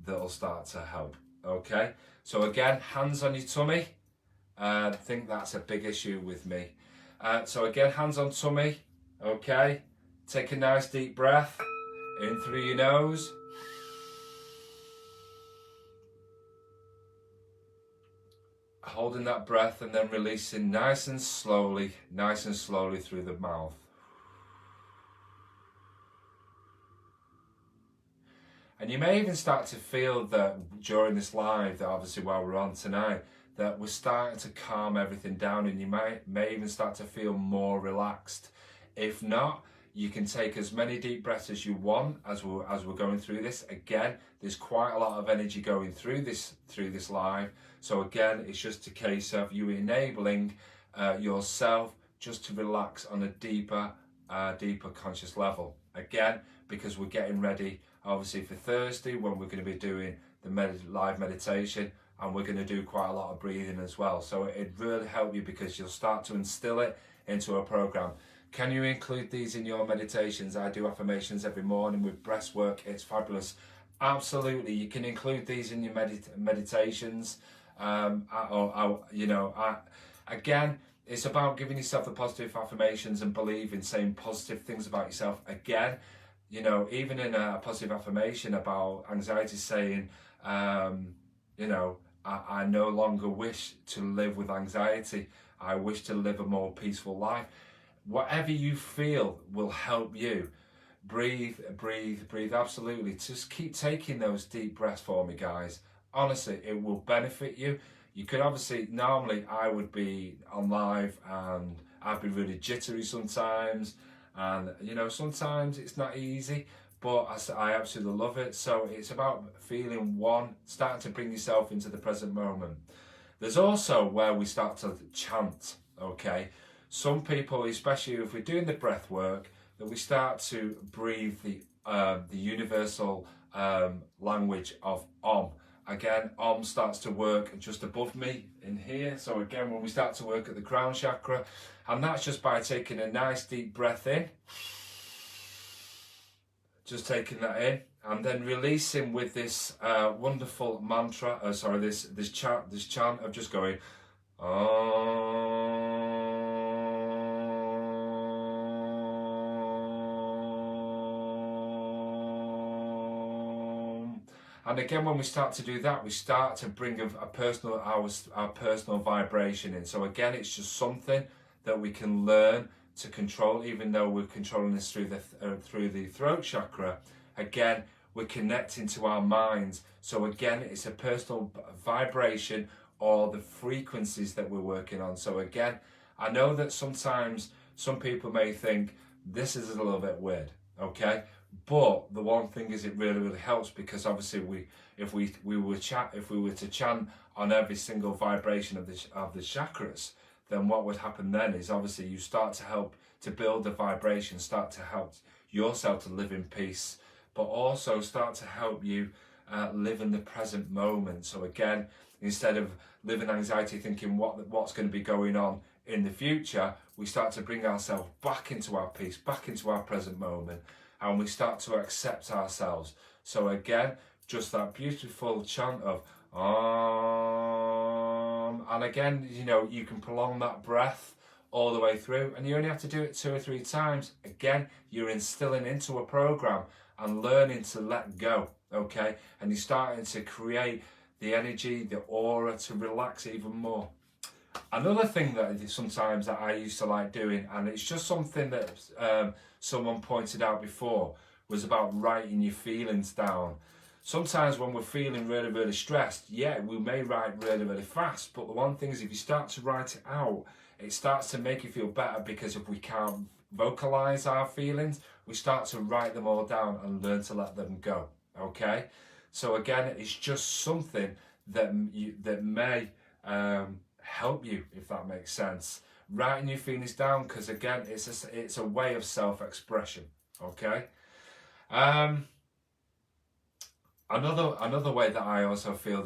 that'll start to help. Okay, so again, hands on your tummy. I think that's a big issue with me. So again, hands on tummy. Okay, take a nice deep breath in through your nose. Holding that breath and then releasing nice and slowly through the mouth. And you may even start to feel that during this live, that obviously while we're on tonight, that we're starting to calm everything down, and you may even start to feel more relaxed. If not, you can take as many deep breaths as you want as we're going through this. Again, there's quite a lot of energy going through this live. So again, it's just a case of you enabling yourself just to relax on a deeper conscious level. Again, because we're getting ready, obviously, for Thursday, when we're going to be doing the live meditation, and we're going to do quite a lot of breathing as well. So it'd really help you because you'll start to instill it into a program. Can you include these in your meditations? I do affirmations every morning with breath work. It's fabulous. Absolutely, you can include these in your meditations. Again, it's about giving yourself the positive affirmations and believing, saying positive things about yourself. Again, even in a positive affirmation about anxiety, saying, I no longer wish to live with anxiety. I wish to live a more peaceful life. Whatever you feel will help you. Breathe, absolutely. Just keep taking those deep breaths for me, guys. Honestly, it will benefit you. You could obviously, normally I would be on live and I'd be really jittery sometimes. And, sometimes it's not easy, but I absolutely love it. So it's about feeling starting to bring yourself into the present moment. There's also where we start to chant, okay? Some people, especially if we're doing the breath work, that we start to breathe the universal language of Om. Again, Om starts to work just above me in here. So again, when we start to work at the crown chakra, and that's just by taking a nice deep breath in, just taking that in, and then releasing with this wonderful mantra. This chant of just going Om. And again, when we start to do that, we start to bring our personal vibration in. So again, it's just something that we can learn to control, even though we're controlling this through the throat chakra. Again, we're connecting to our minds. So again, it's a personal vibration or the frequencies that we're working on. So again, I know that sometimes some people may think this is a little bit weird, okay? But the one thing is, it really helps, because obviously if we were to chant on every single vibration of the chakras, then what would happen then is obviously you start to help to build the vibration, start to help yourself to live in peace, but also start to help you live in the present moment. So again, instead of living anxiety thinking what's going to be going on in the future, we start to bring ourselves back into our peace, back into our present moment, and we start to accept ourselves. So again, just that beautiful chant of Om. And again, you can prolong that breath all the way through, and you only have to do it 2 or 3 times. Again, you're instilling into a program and learning to let go, okay? And you're starting to create the energy, the aura to relax even more. Another thing that sometimes that I used to like doing, and it's just something that someone pointed out before, was about writing your feelings down. Sometimes when we're feeling really stressed, we may write really fast, but the one thing is, if you start to write it out, it starts to make you feel better, because if we can't vocalize our feelings, we start to write them all down and learn to let them go, okay? So again, it's just something that may help you, if that makes sense. Writing your feelings down, because again, it's a way of self-expression, okay? Another way that I also feel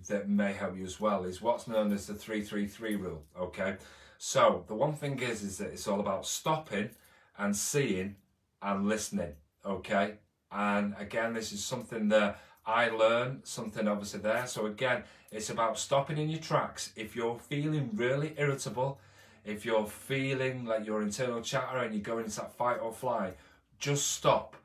that may help you as well is what's known as the 3-3-3 rule, okay? So the one thing is that it's all about stopping and seeing and listening, okay? And again, this is something that I learn something obviously there. So again, it's about stopping in your tracks. If you're feeling really irritable, if you're feeling like your internal chatter and you're going into that fight or flight, just stop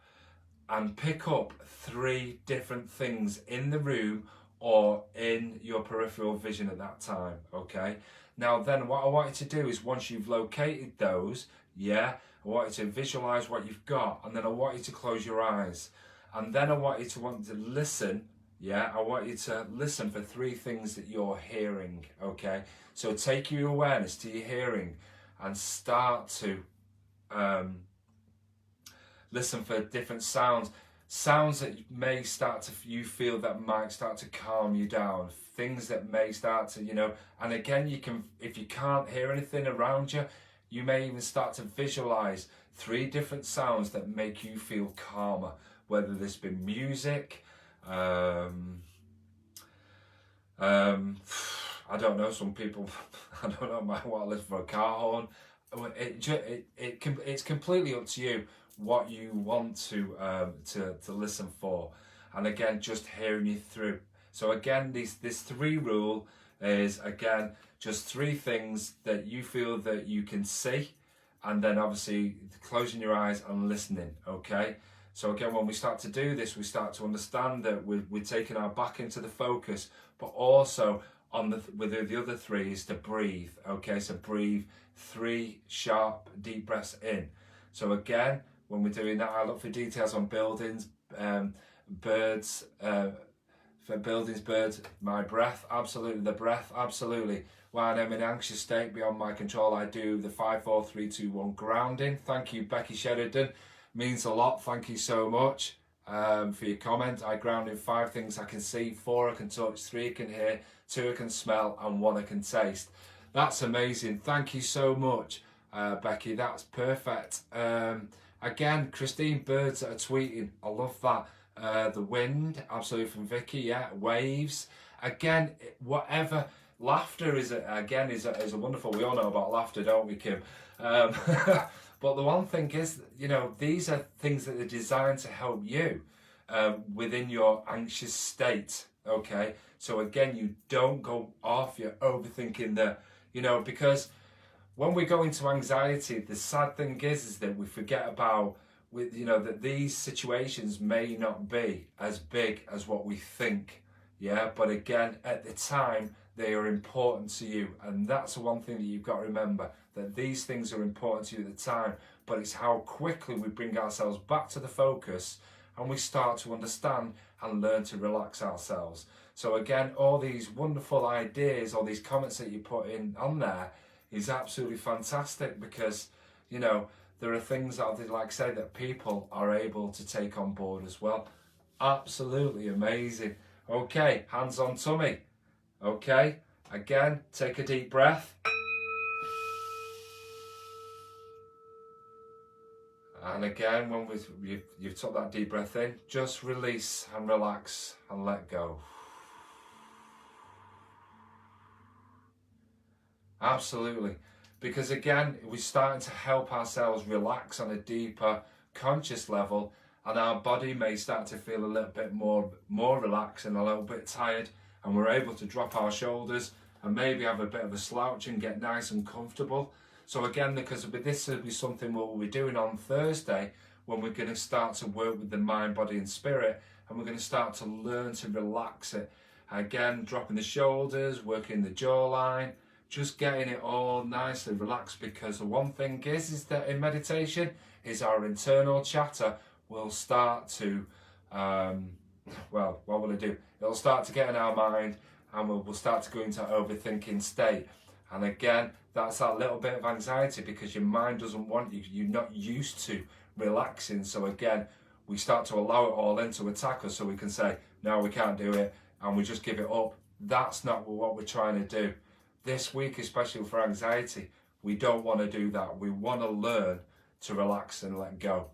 and pick up 3 different things in the room or in your peripheral vision at that time, okay? Now then, what I want you to do is, once you've located those, I want you to visualize what you've got, and then I want you to close your eyes. And then I want you to listen, I want you to listen for 3 things that you're hearing, okay? So take your awareness to your hearing and start to listen for different sounds that may start to, you feel that might start to calm you down, things that may start to, and again, you can, if you can't hear anything around you, you may even start to visualize 3 different sounds that make you feel calmer, whether this be music, I don't know, some people, I don't know, might want to listen for a car horn. It's completely up to you what you want to listen for, and again, just hearing you through. So again, this 3 rule is, again, just 3 things that you feel that you can see, and then obviously closing your eyes and listening, okay? So again, when we start to do this, we start to understand that we're taking our back into the focus, but also with the other 3 is to breathe, okay? So breathe 3 sharp, deep breaths in. So again, when we're doing that, I look for details on buildings, birds, for buildings, birds, my breath, absolutely, the breath, absolutely. When I'm in an anxious state beyond my control, I do the 5, 4, 3, 2, 1 grounding. Thank you, Becky Sheridan. Means a lot. Thank you so much for your comment. I ground in 5 things I can see, 4 I can touch, 3 I can hear, 2 I can smell, and 1 I can taste. That's amazing. Thank you so much, Becky. That's perfect. Again, Christine, birds that are tweeting. I love that. The wind, absolutely, from Vicky. Waves. Again, whatever. Laughter is a wonderful. We all know about laughter, don't we, Kim? But the one thing is, these are things that are designed to help you within your anxious state. Okay, so again, you don't go off. You're overthinking because when we go into anxiety, the sad thing is that we forget about that these situations may not be as big as what we think. But again, at the time, they are important to you, and that's the one thing that you've got to remember, that these things are important to you at the time, but it's how quickly we bring ourselves back to the focus and we start to understand and learn to relax ourselves. So again, all these wonderful ideas, all these comments that you put in on there is absolutely fantastic, because there are things that I'd like to say that people are able to take on board as well. Absolutely amazing. Okay, hands on tummy. Okay, again, take a deep breath. And again, when you've took that deep breath in, just release and relax and let go. Absolutely. Because again, we're starting to help ourselves relax on a deeper conscious level, and our body may start to feel a little bit more relaxed and a little bit tired, and we're able to drop our shoulders and maybe have a bit of a slouch and get nice and comfortable. So again, because this will be something we'll be doing on Thursday, when we're going to start to work with the mind, body and spirit, and we're going to start to learn to relax it. Again, dropping the shoulders, working the jawline, just getting it all nicely relaxed, because the one thing is that in meditation is our internal chatter will start to, what will it do? It'll start to get in our mind, and we'll start to go into overthinking state. And again, that's that little bit of anxiety, because your mind doesn't want you, you're not used to relaxing. So again, we start to allow it all in to attack us, so we can say, no, we can't do it, and we just give it up. That's not what we're trying to do. This week, especially for anxiety, we don't want to do that. We want to learn to relax and let go.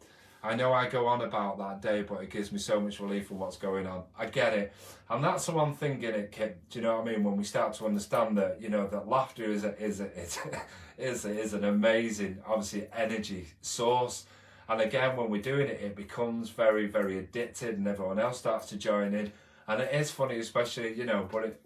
I know I go on about that day, but it gives me so much relief for what's going on. I get it. And that's the one thing in it, Kit. Do you know what I mean? When we start to understand that, that laughter is an amazing, obviously, energy source. And again, when we're doing it, it becomes very, very addicted, and everyone else starts to join in. And it is funny, especially, you know, but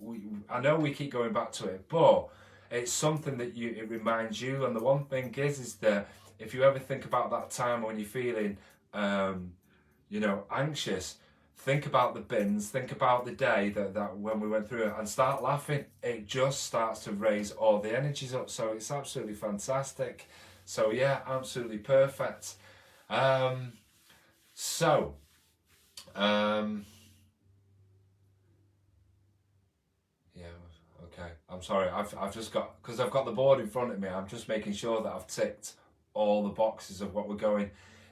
I know we keep going back to it, but it's something that it reminds you. And the one thing is that if you ever think about that time when you're feeling, you know, anxious, think about the bins, think about the day that when we went through it, and start laughing. It just starts to raise all the energies up. So it's absolutely fantastic. So yeah, absolutely perfect. Yeah, okay. I'm sorry. I've just got, because I've got the board in front of me, I'm just making sure that I've ticked all the boxes of what we're going.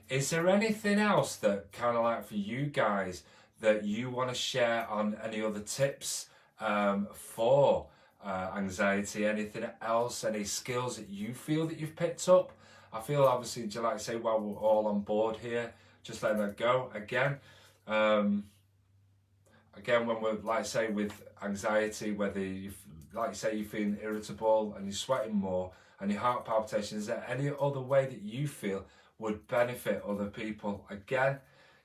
Is there anything else that kind of like for you guys that you want to share on any other tips for anxiety? Anything else? Any skills that you feel that you've picked up? I feel obviously, do you like to say, while we're all on board here, just letting that go again. Again, when we're, like say, with anxiety, whether you, like say, you're feeling irritable and you're sweating more and your heart palpitations, is there any other way that you feel would benefit other people? Again,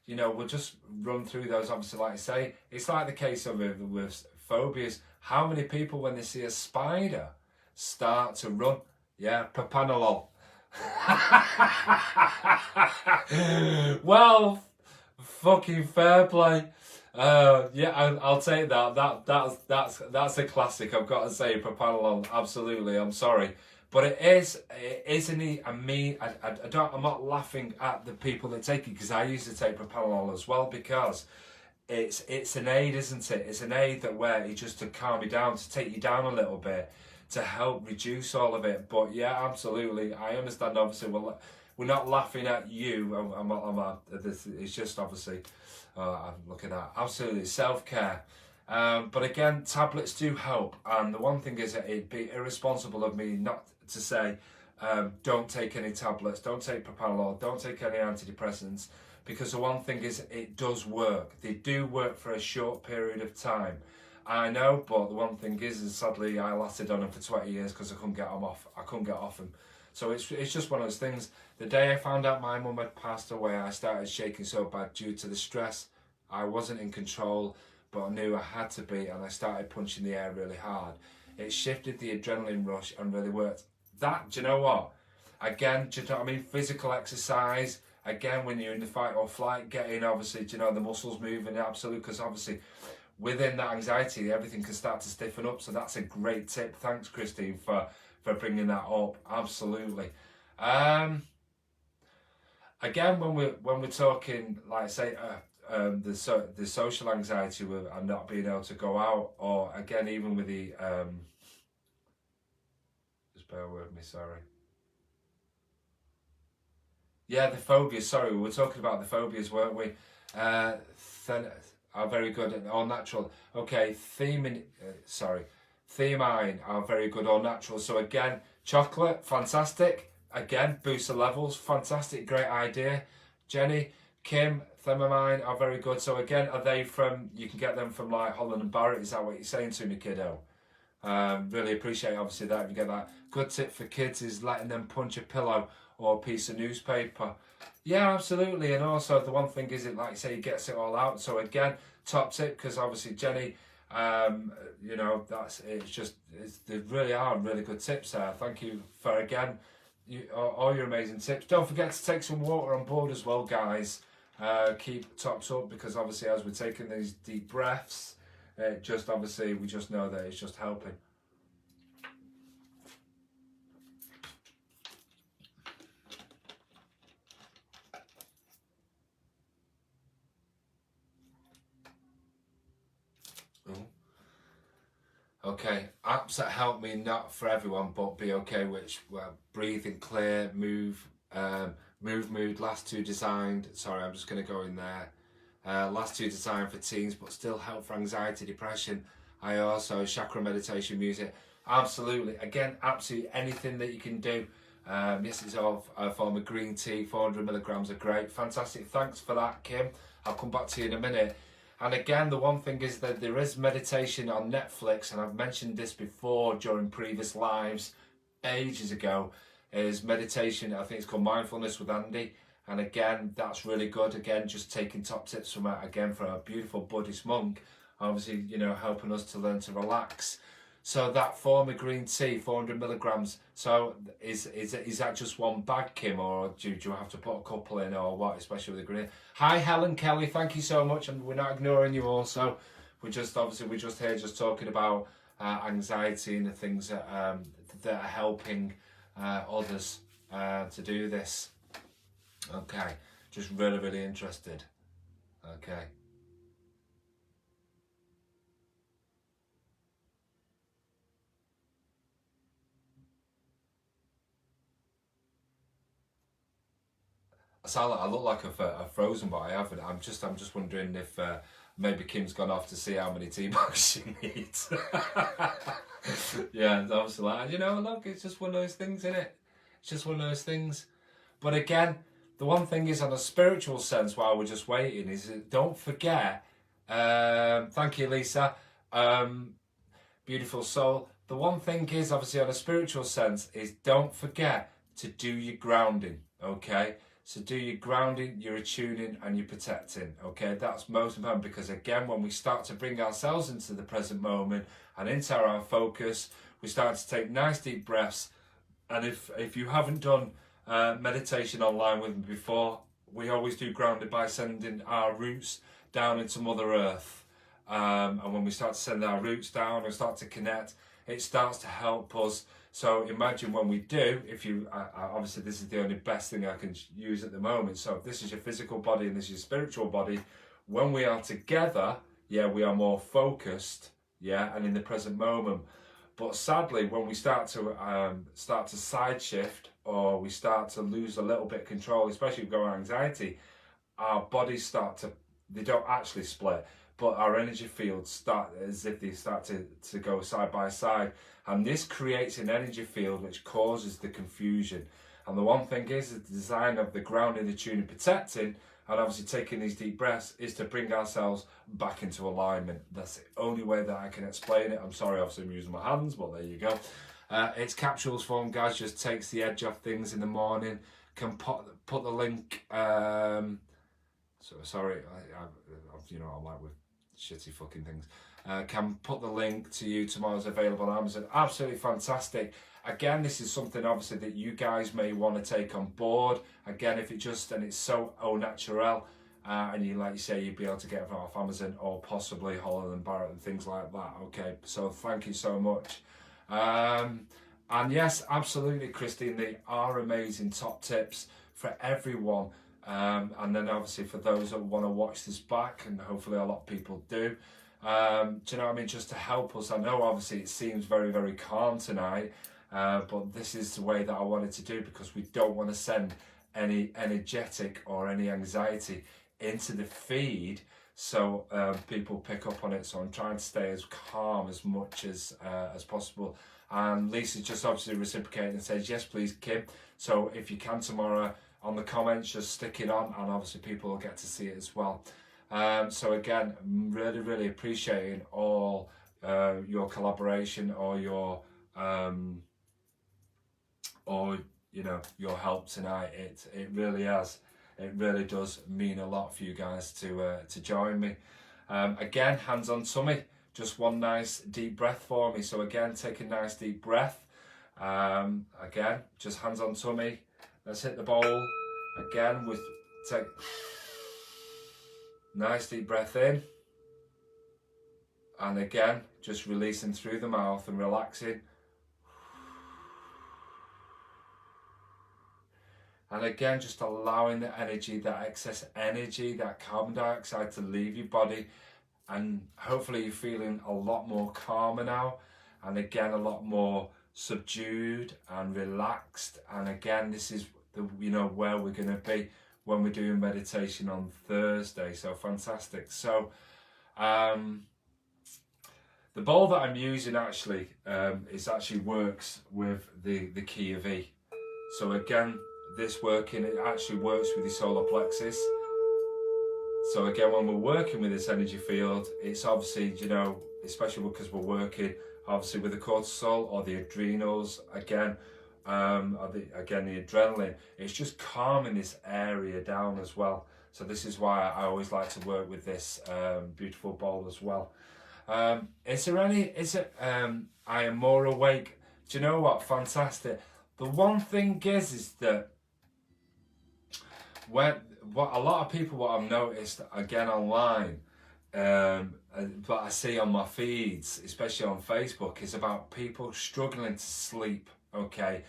you know, we'll just run through those. Obviously, like I say, it's like the case of with phobias. How many people, when they see a spider, start to run? Yeah, propanolol. Well, fucking fair play. Yeah, I'll take that. That's a classic. I've got to say, propanolol. Absolutely. I'm sorry, but it isn't. I mean, I'm not laughing at the people that take it, because I used to take propanolol as well, because it's an aid, isn't it? It's an aid that where it's just to calm you down, to take you down a little bit, to help reduce all of it. But yeah, absolutely, I understand. Obviously, we're not laughing at you. It's just obviously, look at that. Absolutely, self-care. But again, tablets do help. And the one thing is that it'd be irresponsible of me not to say, don't take any tablets, don't take propanolol, don't take any antidepressants, because the one thing is, it does work. They do work for a short period of time. I know, but the one thing is sadly, I lasted on them for 20 years because I couldn't get them off. I couldn't get off them. So it's just one of those things. The day I found out my mum had passed away, I started shaking so bad due to the stress. I wasn't in control, but I knew I had to be, and I started punching the air really hard. It shifted the adrenaline rush and really worked. That, do you know what? Again, do you know what I mean? Physical exercise. Again, when you're in the fight or flight, getting, obviously, do you know, the muscles moving, absolutely, because obviously within that anxiety, everything can start to stiffen up. So that's a great tip. Thanks, Christine, for bringing that up. Absolutely. Again, when we're talking, like say, the social anxiety and not being able to go out, or again, even with the just bear with me, sorry. Yeah, the phobias. Sorry, we were talking about the phobias, weren't we? Are very good at all natural. Okay, themine are very good all natural. So again, chocolate, fantastic. Again, boost the levels, fantastic, great idea. Jenny, Kim, themamine are very good. So again, are they from? You can get them from like Holland and Barrett. Is that what you're saying to me, kiddo? Really appreciate obviously that. If you get that, good tip for kids is letting them punch a pillow or a piece of newspaper. Yeah, absolutely. And also the one thing is, it like you say, it gets it all out. So again, top tip, because obviously Jenny, you know, they really are really good tips there. Thank you for again all your amazing tips. Don't forget to take some water on board as well, guys. Keep tops up, because obviously as we're taking these deep breaths, just obviously we just know that it's just helping. Okay, apps that help me, not for everyone, but be okay, which breathing clear, move mood, last two designed, sorry, I'm just going to go in there. Last two designed for teens, but still help for anxiety, depression. I also, chakra meditation music, absolutely, again, absolutely anything that you can do. This is all a form of green tea, 400 milligrams are great, fantastic, thanks for that, Kim. I'll come back to you in a minute. And again, the one thing is that there is meditation on Netflix, and I've mentioned this before during previous lives, ages ago, is meditation, I think it's called Mindfulness with Andy. And again, that's really good. Again, just taking top tips from a beautiful Buddhist monk, obviously, you know, helping us to learn to relax. So that form of green tea, 400 milligrams. So is that just one bag, Kim, or do you have to put a couple in, or what? Especially with the green. Hi, Helen Kelly. Thank you so much, and we're not ignoring you. Also, we're just here just talking about anxiety and the things that are helping others to do this. Okay, just really interested. Okay. I look like a frozen, but I haven't. I'm just wondering if maybe Kim's gone off to see how many tea bags she needs. Yeah, it's obviously like, you know, look, it's just one of those things, isn't it? It's just one of those things. But again, the one thing is, on a spiritual sense, while we're just waiting, is don't forget. Thank you, Lisa. Beautiful soul. The one thing is, obviously, on a spiritual sense, is don't forget to do your grounding. Okay. So do your grounding, your attuning, and your protecting. Okay, that's most important, because again, when we start to bring ourselves into the present moment and into our focus, we start to take nice deep breaths. And if you haven't done meditation online with me before, we always do grounded by sending our roots down into Mother Earth. And when we start to send our roots down and start to connect, it starts to help us. So imagine when we do, if you, obviously this is the only best thing I can use at the moment. So if this is your physical body and this is your spiritual body, when we are together, yeah, we are more focused, yeah, and in the present moment. But sadly, when we start to side shift, or we start to lose a little bit of control, especially with our anxiety, our bodies they don't actually split, but our energy fields start as if they start to go side by side. And this creates an energy field which causes the confusion. And the one thing is, the design of the grounding, the tuning, protecting, and obviously taking these deep breaths, is to bring ourselves back into alignment. That's the only way that I can explain it. I'm sorry, obviously I'm using my hands, but there you go. It's capsules form, guys. Just takes the edge off things in the morning. Can put the link. So sorry, you know, I'm like with shitty fucking things. Can put the link to you tomorrow's available on Amazon. Absolutely fantastic. Again, this is something obviously that you guys may want to take on board. Again, if it's so au naturel, and you, like you say, you'd be able to get it off Amazon or possibly Holland & Barrett and things like that. Okay, so thank you so much. And yes, absolutely, Christine, they are amazing top tips for everyone. And then obviously for those that want to watch this back, and hopefully a lot of people do, do you know what I mean, just to help us. I know obviously it seems very calm tonight, but this is the way that I wanted to do, because we don't want to send any energetic or any anxiety into the feed, so people pick up on it. So I'm trying to stay as calm as much as possible. And Lisa's just obviously reciprocating and says, yes please, Kim. So if you can tomorrow, on the comments, just stick it on, and obviously people will get to see it as well. So again, really appreciating all your collaboration, or your your help tonight. It really has. It really does mean a lot for you guys to join me. Again, hands on tummy. Just one nice deep breath for me. So again, take a nice deep breath. Again, just hands on tummy. Let's hit the bowl. Again, take nice deep breath in. And again, just releasing through the mouth and relaxing. And again, just allowing the energy, that excess energy, that carbon dioxide to leave your body. And hopefully you're feeling a lot more calmer now. And again, a lot more subdued and relaxed. And again, this is where we're going to be when we're doing meditation on Thursday. So fantastic. So the bowl that I'm using actually works with the key of E. So again, it actually works with the solar plexus. So again, when we're working with this energy field, it's obviously, especially because we're working obviously with the cortisol or the adrenals, again, Again, the adrenaline, it's just calming this area down as well. So this is why I always like to work with this beautiful bowl as well. I am more awake. Do you know what? Fantastic. The one thing is that what a lot of people, what I've noticed again online, but I see on my feeds, especially on Facebook, is about people struggling to sleep. Okay,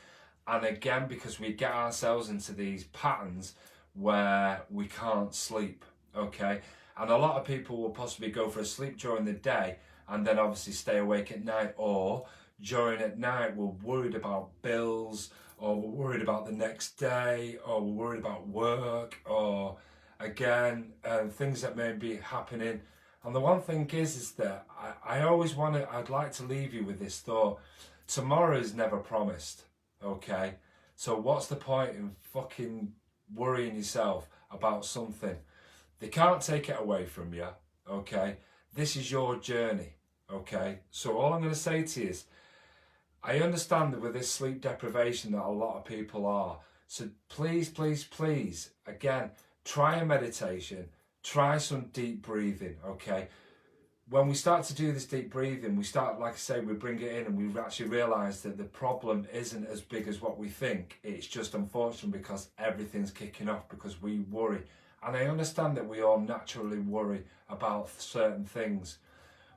and again, because we get ourselves into these patterns where we can't sleep. Okay, and a lot of people will possibly go for a sleep during the day and then obviously stay awake at night, or during at night we're worried about bills, or we're worried about the next day, or we're worried about work, or again things that may be happening. And the one thing is that I'd like to leave you with this thought: tomorrow is never promised. Okay, so what's the point in fucking worrying yourself about something? They can't take it away from you. Okay, this is your journey. Okay, so all I'm going to say to you is, I understand that with this sleep deprivation that a lot of people are. So please, please, please, again, try a meditation, try some deep breathing, okay? When we start to do this deep breathing, we start, like I say, we bring it in and we actually realise that the problem isn't as big as what we think. It's just unfortunate because everything's kicking off because we worry. And I understand that we all naturally worry about certain things.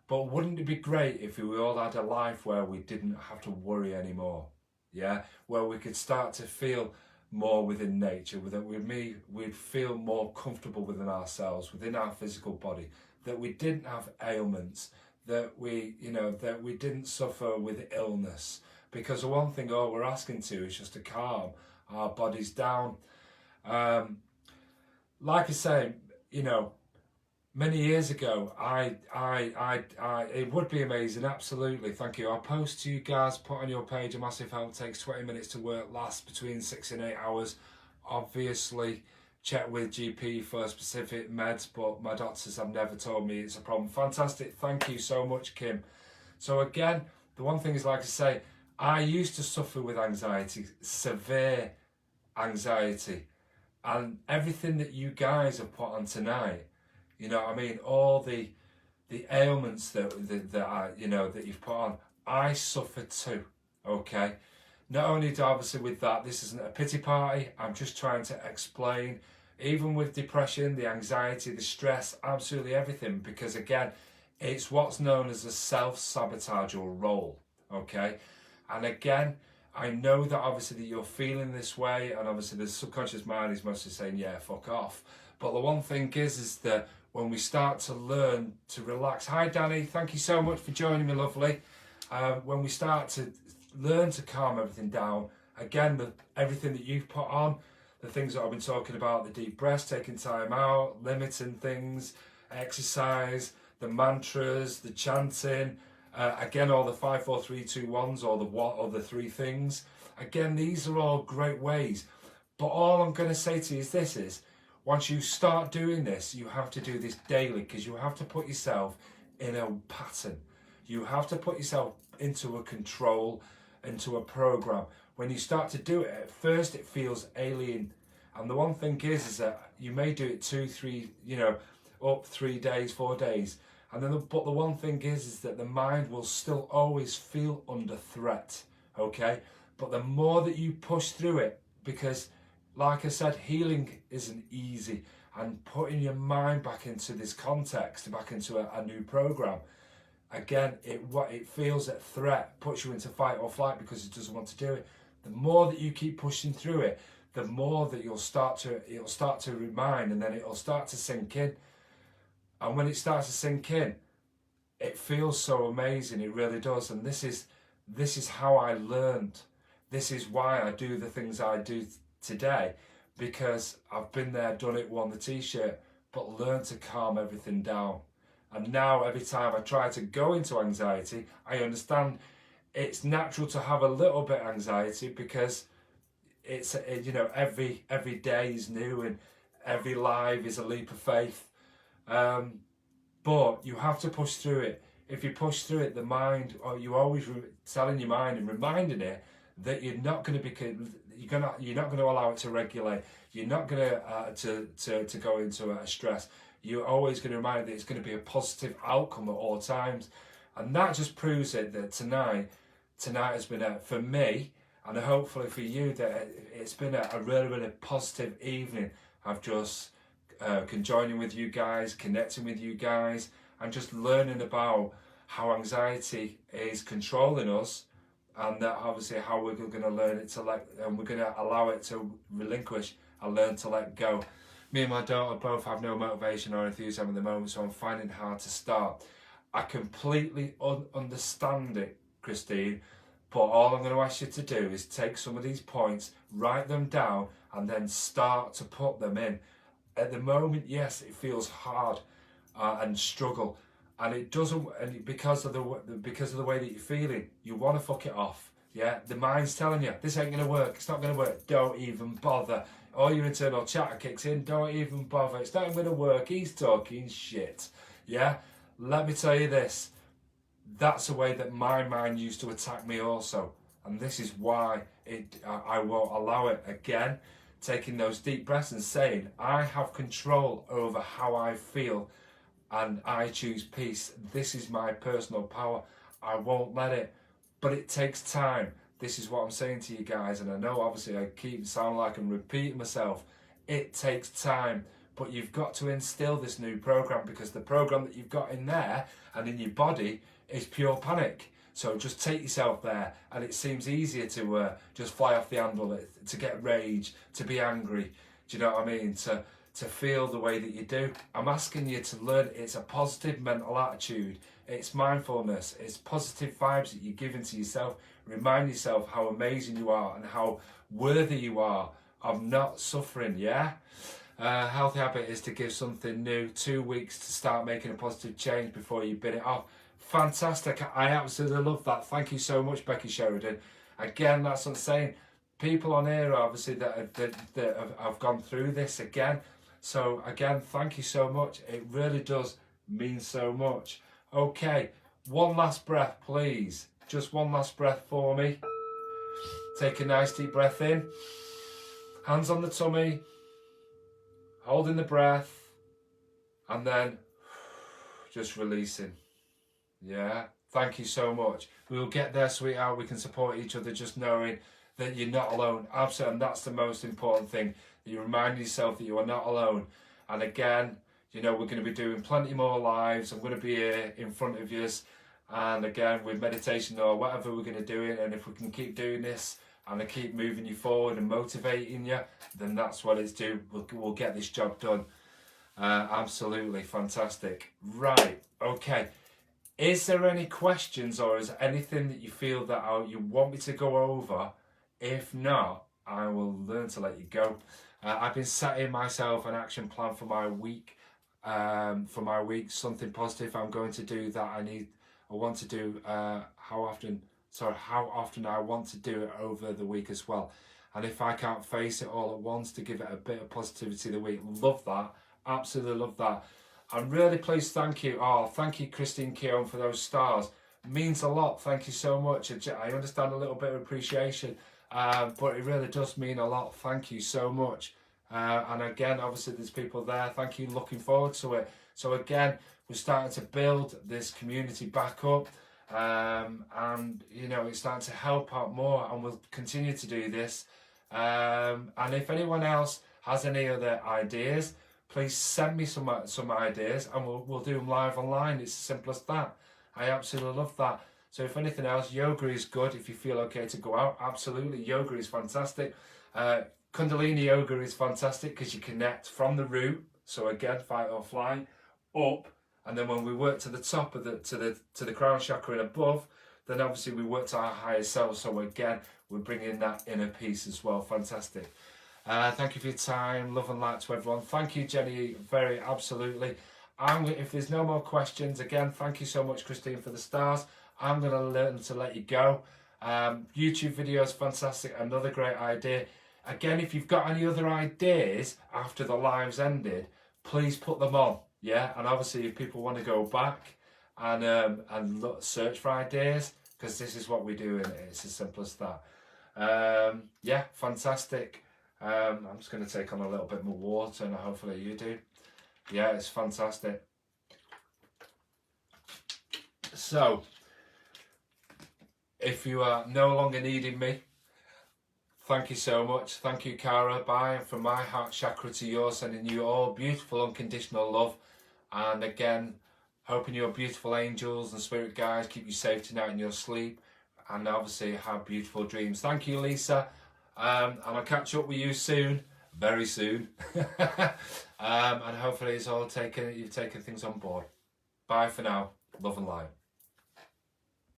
But wouldn't it be great if we all had a life where we didn't have to worry anymore? Yeah, where we could start to feel more within nature, we'd feel more comfortable within ourselves, within our physical body, that we didn't have ailments, that we didn't suffer with illness. Because the one thing all we're asking to is just to calm our bodies down. Like I say, many years ago, it would be amazing, absolutely, thank you. I'll post to you guys, put on your page, a massive help, takes 20 minutes to work, lasts between 6 and 8 hours. Obviously, check with GP for specific meds, but my doctors have never told me it's a problem. Fantastic, thank you so much, Kim. So again, the one thing is, like I say, I used to suffer with anxiety, severe anxiety, and everything that you guys have put on tonight, all the ailments that you've put on, I suffered too. Okay, not only do obviously with that, this isn't a pity party. I'm just trying to explain, even with depression, the anxiety, the stress, absolutely everything. Because again, it's what's known as a self-sabotage or role. Okay, and again, I know that obviously that you're feeling this way, and obviously the subconscious mind is mostly saying, yeah, fuck off. But the one thing is that when we start to learn to relax, hi Danny, thank you so much for joining me, lovely. When we start to learn to calm everything down, again, everything that you've put on, the things that I've been talking about, the deep breaths, taking time out, limiting things, exercise, the mantras, the chanting, again, all the 5, 4, 3, 2, 1s, or the 3 things. Again, these are all great ways. But all I'm going to say to you is this is, once you start doing this, you have to do this daily, because you have to put yourself in a pattern. You have to put yourself into a control, into a program. When you start to do it, at first it feels alien. And the one thing is that you may do it 2, 3, up 3 days, 4 days. And then, but the one thing is that the mind will still always feel under threat. Okay? But the more that you push through it, because like I said, healing isn't easy, and putting your mind back into this context, back into a new program, again, it feels that threat, puts you into fight or flight because it doesn't want to do it. The more that you keep pushing through it, the more that it'll start to remind, and then it'll start to sink in. And when it starts to sink in, it feels so amazing, it really does. And this is how I learned. This is why I do the things I do today, because I've been there, done it, won the t-shirt, but learned to calm everything down. And now every time I try to go into anxiety, I understand it's natural to have a little bit of anxiety, because it's every day is new and every life is a leap of faith. But you have to push through it. If you push through it, the mind, or you always telling your mind and reminding it that you're not going to allow it to regulate. You're not going to go into a stress. You're always going to remind that it's going to be a positive outcome at all times, and that just proves it that tonight has been for me, and hopefully for you, that it's been a really, really positive evening. I've just conjoining with you guys, connecting with you guys, and just learning about how anxiety is controlling us, and that obviously how we're going to learn it to and we're going to allow it to relinquish and learn to let go. Me and my daughter both have no motivation or enthusiasm at the moment, so I'm finding it hard to start. I completely understand it, Christine, but all I'm going to ask you to do is take some of these points, write them down, and then start to put them in. At the moment, yes, it feels hard and struggle, and it doesn't, and because of the way that you're feeling, you want to fuck it off. Yeah, the mind's telling you this ain't gonna work. It's not gonna work. Don't even bother. All your internal chatter kicks in. Don't even bother. It's not gonna work. He's talking shit. Yeah. Let me tell you this. That's the way that my mind used to attack me also, and this is why I won't allow it again. Taking those deep breaths and saying, I have control over how I feel, and I choose peace. This is my personal power. I won't let it. But it takes time. This is what I'm saying to you guys, and I know obviously I keep sounding like I'm repeating myself. It takes time, but you've got to instill this new program, because the program that you've got in there and in your body is pure panic. So just take yourself there, and it seems easier to just fly off the handle, to get rage, to be angry. Do you know what I mean? To feel the way that you do. I'm asking you to learn. It's a positive mental attitude. It's mindfulness. It's positive vibes that you're giving to yourself. Remind yourself how amazing you are and how worthy you are of not suffering, yeah? Healthy habit is to give something new 2 weeks to start making a positive change before you bin it off. Fantastic. I absolutely love that. Thank you so much, Becky Sheridan. Again, that's what I'm saying. People on here, obviously, that have gone through this again. So, again, thank you so much. It really does mean so much. Okay, one last breath, please. Just one last breath for me. Take a nice deep breath in. Hands on the tummy. Holding the breath. And then just releasing. Yeah, thank you so much. We will get there, sweetheart. We can support each other, just knowing that you're not alone. Absolutely, and that's the most important thing. That you remind yourself that you are not alone. And again, you know, we're going to be doing plenty more lives. I'm going to be here in front of you. And again, with meditation or whatever we're going to do it. And if we can keep doing this and I keep moving you forward and motivating you, then that's what it's do. We'll get this job done. Absolutely fantastic. Right, okay. Is there any questions, or is there anything that you feel that you want me to go over? If not, I will learn to let you go. I've been setting myself an action plan for my week. Something positive I'm going to do that I want to do. How often I want to do it over the week as well. And if I can't face it all at once, to give it a bit of positivity the week. Love that. Absolutely love that. I'm really pleased. Thank you. Oh, thank you, Christine Keown, for those stars. Means a lot. Thank you so much. I understand a little bit of appreciation, but it really does mean a lot. Thank you so much. And again, obviously, there's people there. Thank you. Looking forward to it. So again, we're starting to build this community back up, and you know, it's starting to help out more, and we'll continue to do this. And if anyone else has any other ideas, please send me some ideas, and we'll do them live online. It's as simple as that. I absolutely love that. So if anything else, yoga is good. If you feel okay to go out, absolutely. Yoga is fantastic. Kundalini yoga is fantastic because you connect from the root. So again, fight or flight, up, and then when we work to the top of to the crown chakra and above, then obviously we work to our higher self. So again, we're bringing that inner peace as well. Fantastic. Thank you for your time. Love and light to everyone. Thank you, Jenny. Very absolutely. If there's no more questions, again, thank you so much, Christine, for the stars. I'm going to learn to let you go. YouTube videos, fantastic. Another great idea. Again, if you've got any other ideas after the live's ended, please put them on. Yeah, and obviously if people want to go back and search for ideas, because this is what we do, and it's as simple as that. Yeah, fantastic. I'm just going to take on a little bit more water, and hopefully you do. Yeah, it's fantastic. So, if you are no longer needing me, thank you so much. Thank you, Cara. Bye. And from my heart chakra to yours, sending you all beautiful, unconditional love. And again, hoping your beautiful angels and spirit guides keep you safe tonight in your sleep. And obviously, have beautiful dreams. Thank you, Lisa. And I'll catch up with you soon. Very soon. And hopefully you've taken things on board. Bye for now. Love and light.